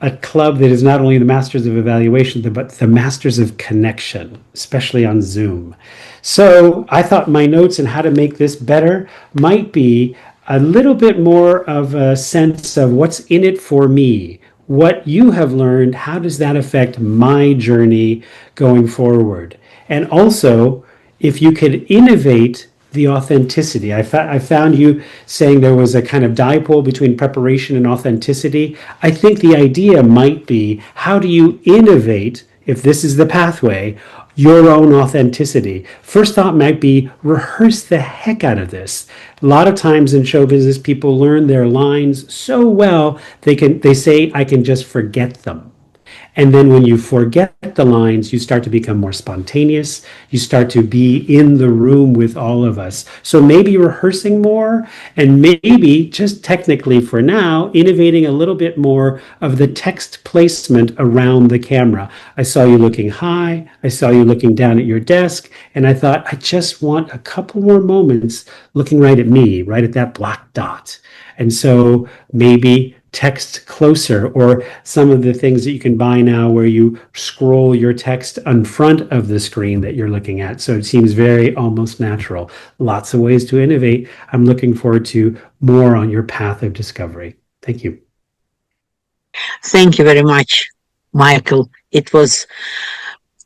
a club that is not only the masters of evaluation, but the masters of connection, especially on Zoom. So I thought my notes on how to make this better might be a little bit more of a sense of what's in it for me. What you have learned, how does that affect my journey going forward? And also, if you could innovate the authenticity. I found you saying there was a kind of dipole between preparation and authenticity. I think the idea might be, how do you innovate, if this is the pathway, your own authenticity? First thought might be, rehearse the heck out of this. A lot of times in show business, people learn their lines so well, they say, I can just forget them. And then when you forget the lines, you start to become more spontaneous. You start to be in the room with all of us. So maybe rehearsing more, and maybe just technically for now, innovating a little bit more of the text placement around the camera. I saw you looking high. I saw you looking down at your desk. And I thought, I just want a couple more moments looking right at me, right at that black dot. And so maybe text closer, or some of the things that you can buy now where you scroll your text in front of the screen that you're looking at. So it seems very almost natural. Lots of ways to innovate. I'm looking forward to more on your path of discovery. Thank you. Thank you very much, Michael. It was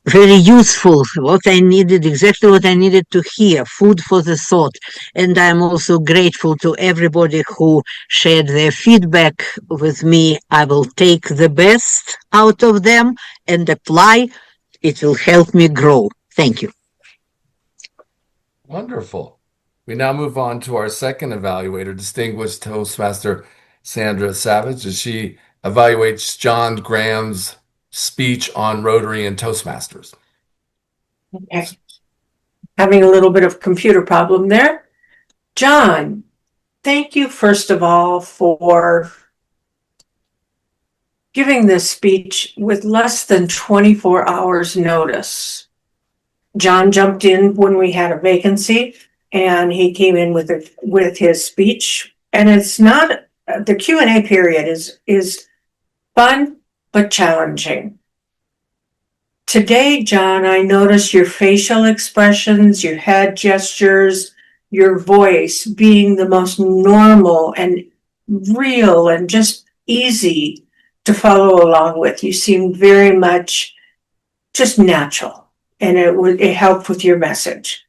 very useful, what I needed, exactly what I needed to hear, food for the thought. And I'm also grateful to everybody who shared their feedback with me. I will take the best out of them and apply. It will help me grow. Thank you. Wonderful. We now move on to our second evaluator, distinguished Toastmaster Sandra Savage, as she evaluates John Graham's speech on Rotary and Toastmasters. Okay. Having a little bit of computer problem there. John, thank you first of all for giving this speech with less than 24 hours notice. John jumped in when we had a vacancy, and he came in with his speech. And it's not, the Q&A period is fun but challenging. Today, John, I noticed your facial expressions, your head gestures, your voice being the most normal and real and just easy to follow along with. You seemed very much just natural, and it helped with your message.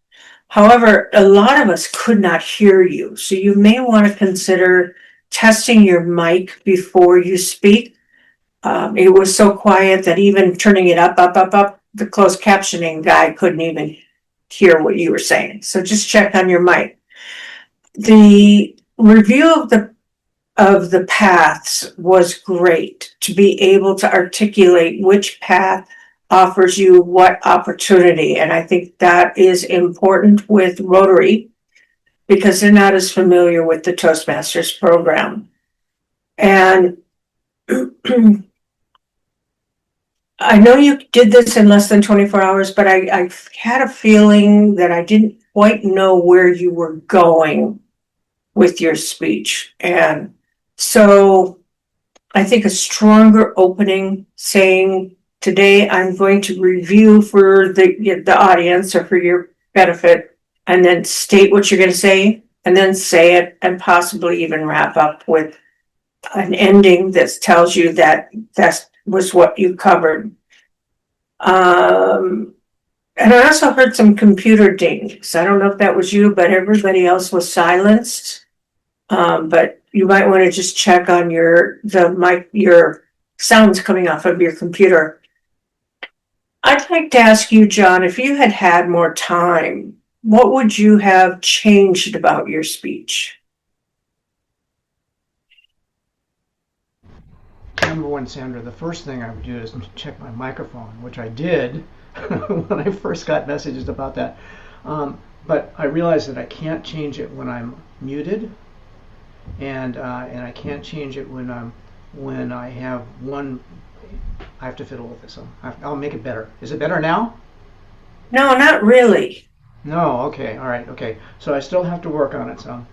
However, a lot of us could not hear you, so you may want to consider testing your mic before you speak. It was so quiet that even turning it up, the closed captioning guy couldn't even hear what you were saying. So just check on your mic. The review of the paths was great, to be able to articulate which path offers you what opportunity. And I think that is important with Rotary, because they're not as familiar with the Toastmasters program. And I know you did this in less than 24 hours, but I had a feeling that I didn't quite know where you were going with your speech. And so I think a stronger opening, saying, today I'm going to review for the audience or for your benefit, and then state what you're going to say, and then say it, and possibly even wrap up with an ending that tells you that that was what you covered. And I also heard some computer dings. I don't know if that was you, but everybody else was silenced. But you might want to just check on your sounds coming off of your computer. I'd like to ask you, John, if you had had more time, what would you have changed about your speech? Number one, Sandra, the first thing I would do is check my microphone, which I did when I first got messages about that. But I realized that I can't change it when I'm muted, and I can't change it when I have one. I have to fiddle with this. I'll make it better. Is it better now? No, not really. No. Okay. All right. Okay. So I still have to work on it some.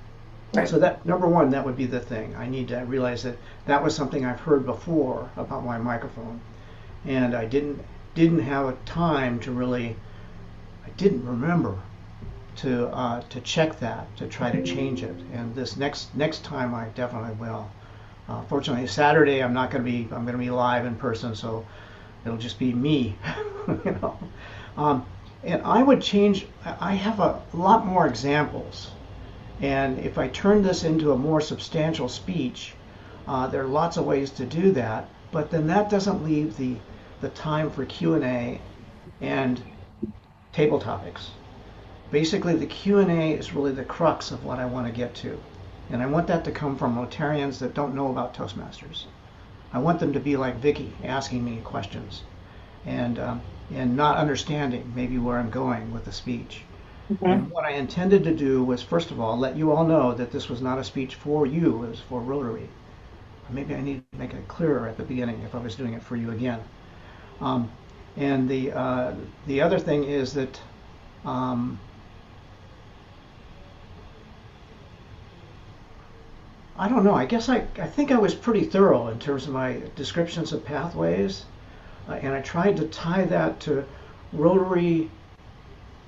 Right. So that, number one, that would be the thing. I need to realize that that was something I've heard before about my microphone, and I didn't have a time to really, I didn't remember to check that, to try to change it. And this next time I definitely will. Fortunately, Saturday I'm going to be live in person, so it'll just be me, you know. And I would change. I have a lot more examples, and if I turn this into a more substantial speech, there are lots of ways to do that. But then that doesn't leave the time for Q&A and table topics. Basically, the Q&A is really the crux of what I want to get to. And I want that to come from Rotarians that don't know about Toastmasters. I want them to be like Vicky, asking me questions and not understanding maybe where I'm going with the speech. Mm-hmm. And what I intended to do was, first of all, let you all know that this was not a speech for you, it was for Rotary. Maybe I need to make it clearer at the beginning if I was doing it for you again. And the other thing is that I don't know. I guess I think I was pretty thorough in terms of my descriptions of pathways, and I tried to tie that to Rotary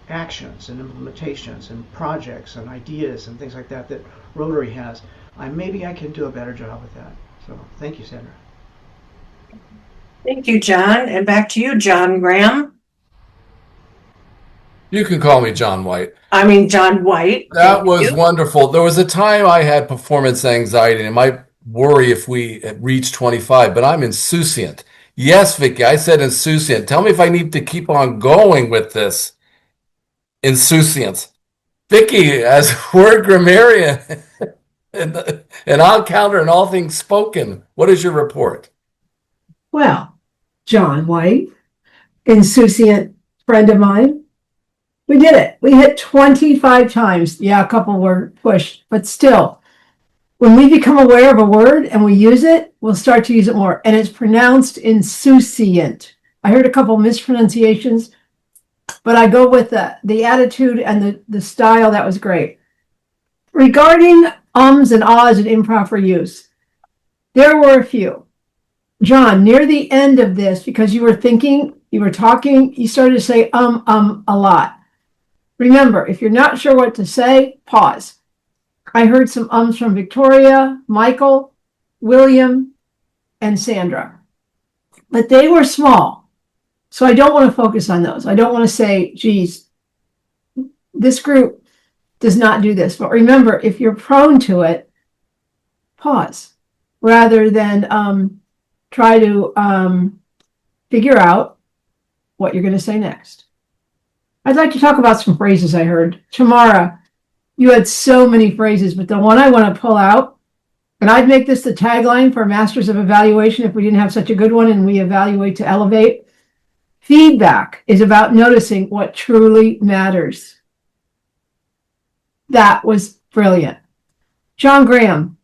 actions and implementations and projects and ideas and things like that that Rotary has. Maybe I can do a better job with that. So thank you, Sandra. Thank you, John. And back to you, John Graham. You can call me John White. I mean, John White. That was wonderful. There was a time I had performance anxiety, and it might worry if we had reached 25, but I'm insouciant. Yes, Vicky, I said insouciant. Tell me if I need to keep on going with this. Insouciant. Vicky, as word grammarian, and I'll counter in all things spoken. What is your report? Well, John White, insouciant friend of mine. We did it. We hit 25 times. Yeah, a couple were pushed, but still, when we become aware of a word and we use it, we'll start to use it more. And it's pronounced insouciant. I heard a couple mispronunciations, but I go with the attitude and the style. That was great. Regarding ums and ahs and improper use, there were a few. John, near the end of this, because you were thinking, you were talking, you started to say a lot. Remember, if you're not sure what to say, pause. I heard some ums from Victoria, Michael, William, and Sandra. But they were small. So I don't want to focus on those. I don't want to say, geez, this group does not do this. But remember, if you're prone to it, pause rather than try to figure out what you're going to say next. I'd like to talk about some phrases I heard. Tamara, you had so many phrases, but the one I want to pull out, and I'd make this the tagline for Masters of Evaluation if we didn't have such a good one and we evaluate to elevate. Feedback is about noticing what truly matters. That was brilliant. John Graham,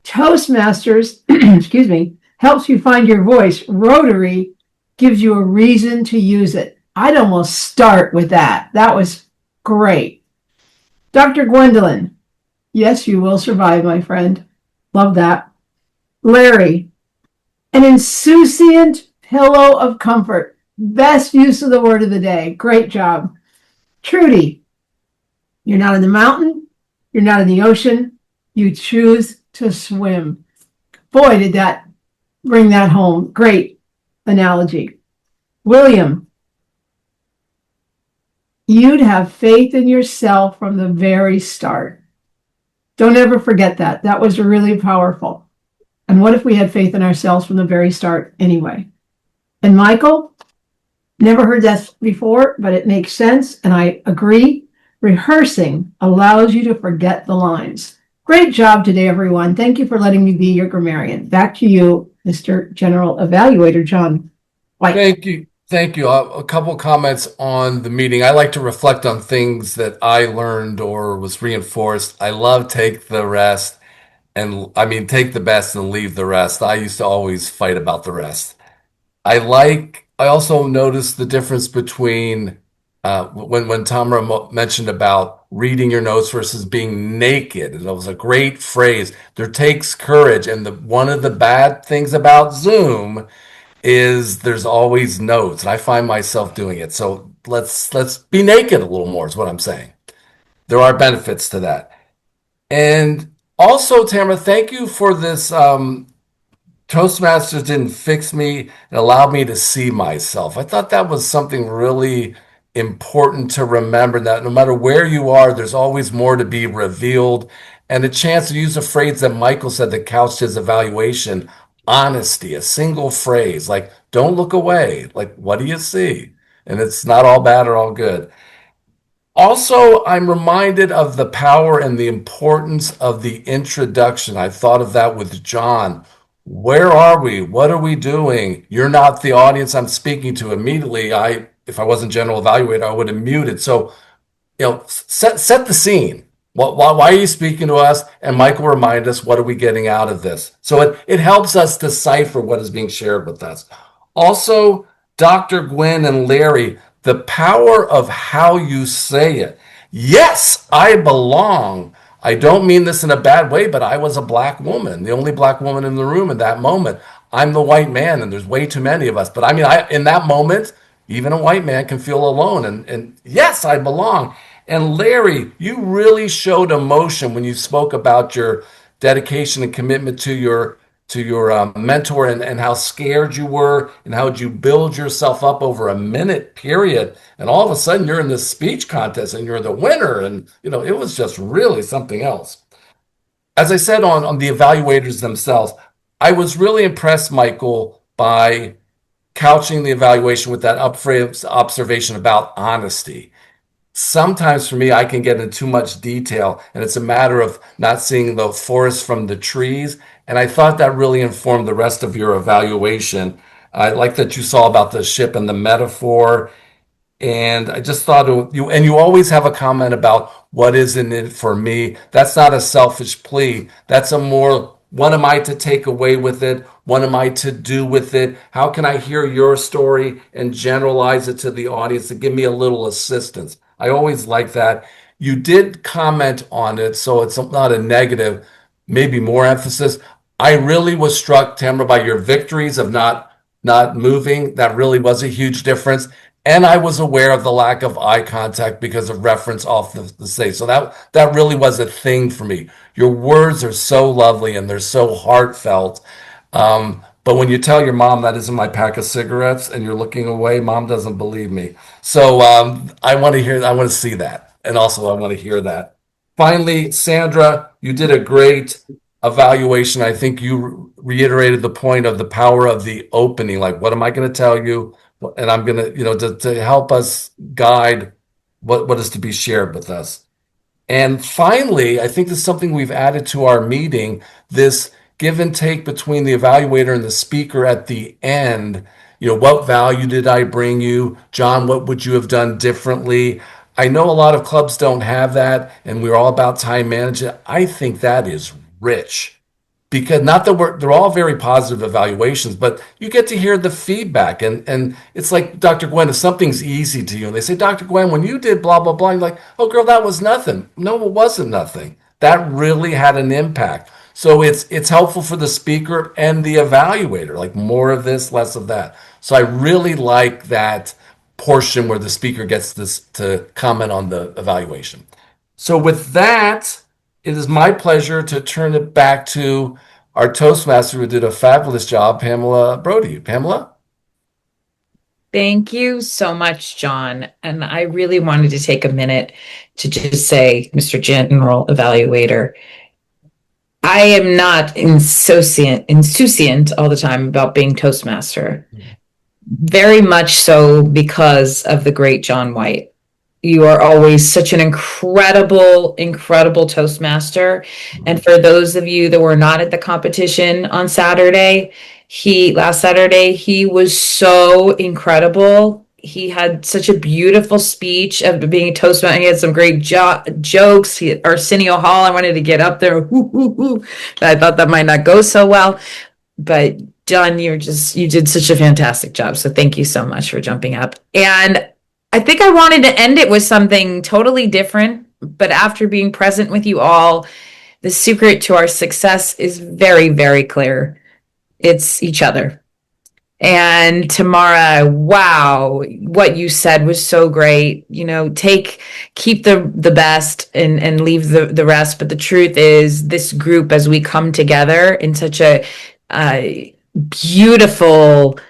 Toastmasters, excuse me, helps you find your voice. Rotary gives you a reason to use it. I'd almost start with that. That was great. Dr. Gwendolyn, yes, you will survive, my friend. Love that. Larry, an insouciant pillow of comfort. Best use of the word of the day. Great job. Trudy, you're not in the mountain. You're not in the ocean. You choose to swim. Boy, did that bring that home. Great analogy. William, you'd have faith in yourself from the very start. Don't ever forget that. That was really powerful. And what if we had faith in ourselves from the very start anyway? And Michael, never heard that before, but it makes sense. And I agree. Rehearsing allows you to forget the lines. Great job today, everyone. Thank you for letting me be your grammarian. Back to you, Mr. General Evaluator John White. Thank you. Thank you. A couple comments on the meeting. I like to reflect on things that I learned or was reinforced. I love take the rest, and I mean take the best and leave the rest. I used to always fight about the rest. I also noticed the difference between when Tamara mentioned about reading your notes versus being naked. And it was a great phrase. There takes courage. And one of the bad things about Zoom is there's always notes, and I find myself doing it. So let's be naked a little more is what I'm saying. There are benefits to that. And also, Tamara, thank you for this. Toastmasters didn't fix me and allowed me to see myself. I thought that was something really important to remember, that no matter where you are, there's always more to be revealed. And a chance to use a phrase that Michael said that couched his evaluation: honesty, a single phrase, like, don't look away. Like, what do you see? And it's not all bad or all good. Also, I'm reminded of the power and the importance of the introduction. I thought of that with John. Where are we? What are we doing? You're not the audience I'm speaking to. Immediately, if I wasn't general evaluator, I would have muted. So, set the scene. Why are you speaking to us? And Michael reminded us, what are we getting out of this? So it helps us decipher what is being shared with us. Also, Dr. Gwen and Larry, the power of how you say it. Yes, I belong. I don't mean this in a bad way, but I was a black woman, the only black woman in the room in that moment. I'm the white man, and there's way too many of us. But I mean, in that moment, even a white man can feel alone. And yes, I belong. And Larry, you really showed emotion when you spoke about your dedication and commitment to your mentor, and how scared you were, and how you build yourself up over a minute period. And all of a sudden you're in this speech contest and you're the winner. And, it was just really something else. As I said on the evaluators themselves, I was really impressed, Michael, by couching the evaluation with that observation about honesty. Sometimes for me, I can get into too much detail, and it's a matter of not seeing the forest from the trees. And I thought that really informed the rest of your evaluation. I like that you saw about the ship and the metaphor. And I just thought you always have a comment about what is in it for me. That's not a selfish plea. That's a more, what am I to take away with it? What am I to do with it? How can I hear your story and generalize it to the audience to give me a little assistance? I always like that. You did comment on it, so it's not a negative, maybe more emphasis. I really was struck, Tamara, by your victories of not moving. That really was a huge difference. And I was aware of the lack of eye contact because of reference off the stage. So that really was a thing for me. Your words are so lovely and they're so heartfelt. But when you tell your mom that isn't my pack of cigarettes and you're looking away, mom doesn't believe me. So I want to see that. And also I want to hear that. Finally, Sandra, you did a great evaluation. I think you reiterated the point of the power of the opening. Like, what am I going to tell you? And I'm going to help us guide what is to be shared with us. And finally, I think this is something we've added to our meeting, this give and take between the evaluator and the speaker at the end. What value did I bring you? John, what would you have done differently? I know a lot of clubs don't have that, and we're all about time management. I think that is rich. Because not that they're all very positive evaluations, but you get to hear the feedback. And it's like, Dr. Gwen, if something's easy to you, and they say, Dr. Gwen, when you did blah, blah, blah, you're like, oh, girl, that was nothing. No, it wasn't nothing. That really had an impact. So it's helpful for the speaker and the evaluator, like more of this, less of that. So I really like that portion where the speaker gets to comment on the evaluation. So with that, it is my pleasure to turn it back to our Toastmaster who did a fabulous job, Pamela Brode. Pamela? Thank you so much, John. And I really wanted to take a minute to just say, Mr. General Evaluator, I am not insouciant all the time about being Toastmaster. Very much so because of the great John White. You are always such an incredible Toastmaster. And for those of you that were not at the competition on Saturday, last Saturday, he was so incredible. He had such a beautiful speech of being a Toastmaster. He had some great jokes. Arsenio Hall, I wanted to get up there. But I thought that might not go so well. But John, you did such a fantastic job. So thank you so much for jumping up. And I think I wanted to end it with something totally different but after being present with you all, the secret to our success is very, very clear. It's each other. And Tamara, wow, what you said was so great. You know, keep the best and leave the rest. But the truth is, this group, as we come together in such a beautiful,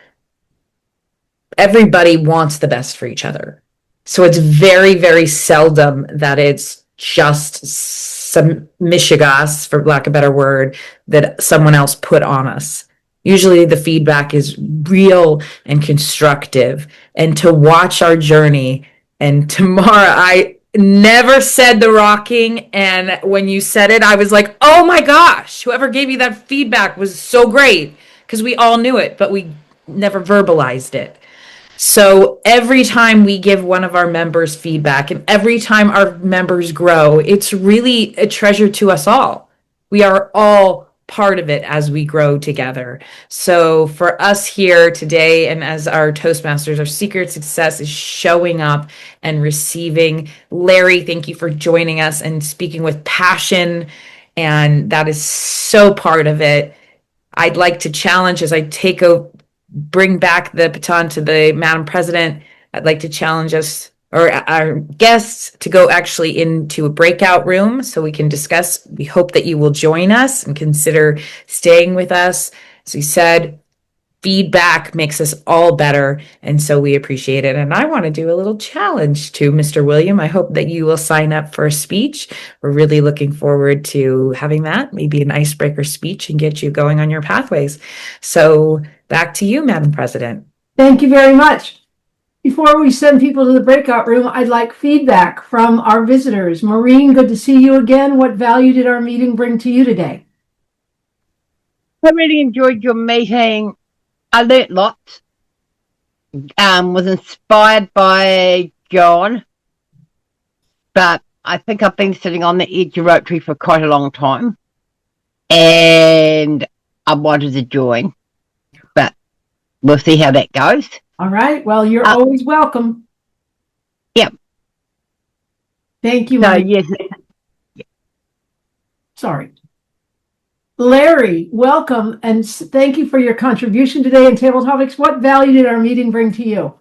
everybody wants the best for each other. So it's very, very seldom that it's just some mishigas, for lack of a better word, that someone else put on us. Usually the feedback is real and constructive. And to watch our journey, and Tamara, I never said the rocking, and when you said it, I was like, oh my gosh, whoever gave you that feedback was so great, because we all knew it, but we never verbalized it. So every time we give one of our members feedback, and every time our members grow, it's really a treasure to us all. We are all part of it as we grow together. So for us here today, and as our Toastmasters, our secret success is showing up and receiving. Larry, thank you for joining us and speaking with passion, and that is so part of it. I'd like to challenge, as I bring back the baton to the Madam President, I'd like to challenge us, or our guests, to go actually into a breakout room so we can discuss. We hope that you will join us and consider staying with us. As we said, feedback makes us all better, and so we appreciate it. And I want to do a little challenge to Mr. William. I hope that you will sign up for a speech. We're really looking forward to having that, maybe an icebreaker speech, and get you going on your pathways. So back to you, Madam President. Thank you very much. Before we send people to the breakout room, I'd like feedback from our visitors. Maureen, good to see you again. What value did our meeting bring to you today? I really enjoyed your meeting. I learnt lots. Was inspired by John, but I think I've been sitting on the edge of Rotary for quite a long time, and I wanted to join, but we'll see how that goes. All right. Well, you're always welcome. Yep. Thank you. So, yes. Sorry. Larry, welcome, and thank you for your contribution today in Table Topics. What value did our meeting bring to you?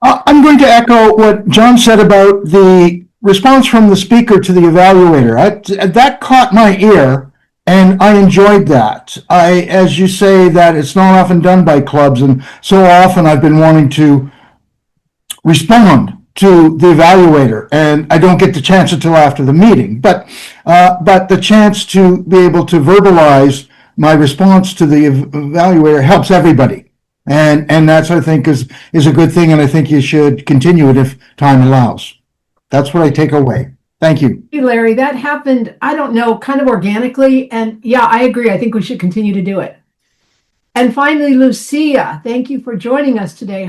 I'm going to echo what John said about the response from the speaker to the evaluator. That caught my ear, and I enjoyed that. As you say, that it's not often done by clubs, and so often I've been wanting to respond to the evaluator, and I don't get the chance until after the meeting. But the chance to be able to verbalize my response to the evaluator helps everybody, and that's, I think, is a good thing, and I think you should continue it if time allows. That's what I take away. Thank you. Hey, Larry, that happened, I don't know, kind of organically, and yeah, I agree. I think we should continue to do it. And finally, Lucia, thank you for joining us today.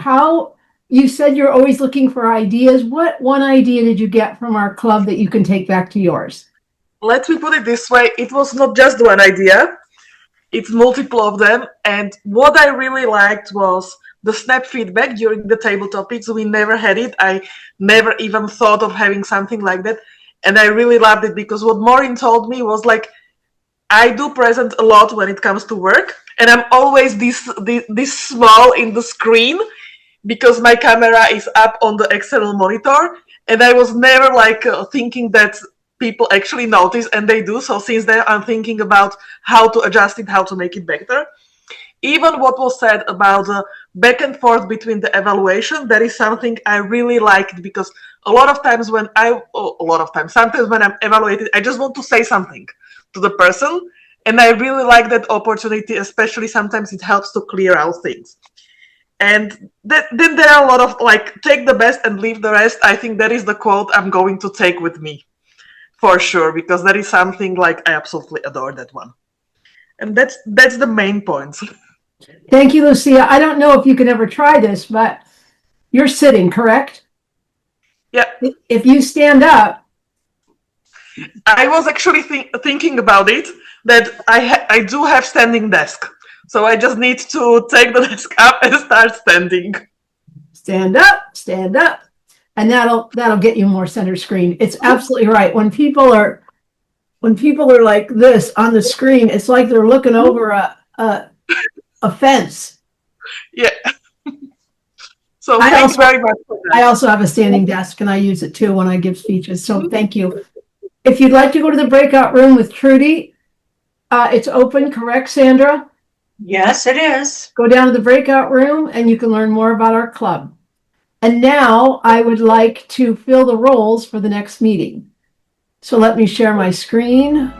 You said you're always looking for ideas. What one idea did you get from our club that you can take back to yours? Let me put it this way. It was not just one idea. It's multiple of them. And what I really liked was the snap feedback during the table topics. We never had it. I never even thought of having something like that. And I really loved it, because what Maureen told me was like, I do present a lot when it comes to work. And I'm always this small in the screen, because my camera is up on the external monitor, and I was never thinking that people actually notice, and they do. So since then, I'm thinking about how to adjust it, how to make it better. Even what was said about the back and forth between the evaluation, that is something I really liked, because sometimes when I'm evaluated, I just want to say something to the person, and I really like that opportunity, especially sometimes it helps to clear out things. And then there are a lot of take the best and leave the rest. I think that is the quote I'm going to take with me for sure, because that is something I absolutely adore that one. And that's the main points. Thank you, Lucia. I don't know if you can ever try this, but you're sitting, correct? Yeah. If you stand up. I was actually thinking about it, that I do have standing desk. So I just need to take the desk up and start standing. Stand up, stand up. and that'll get you more center screen. It's absolutely right. When people are like this on the screen, it's like they're looking over a fence. Yeah. So thanks very much for that. I also have a standing desk, and I use it too when I give speeches. So thank you. If you'd like to go to the breakout room with Trudy, it's open, correct, Sandra? Yes, it is. Go down to the breakout room and you can learn more about our club. And now I would like to fill the roles for the next meeting. So let me share my screen.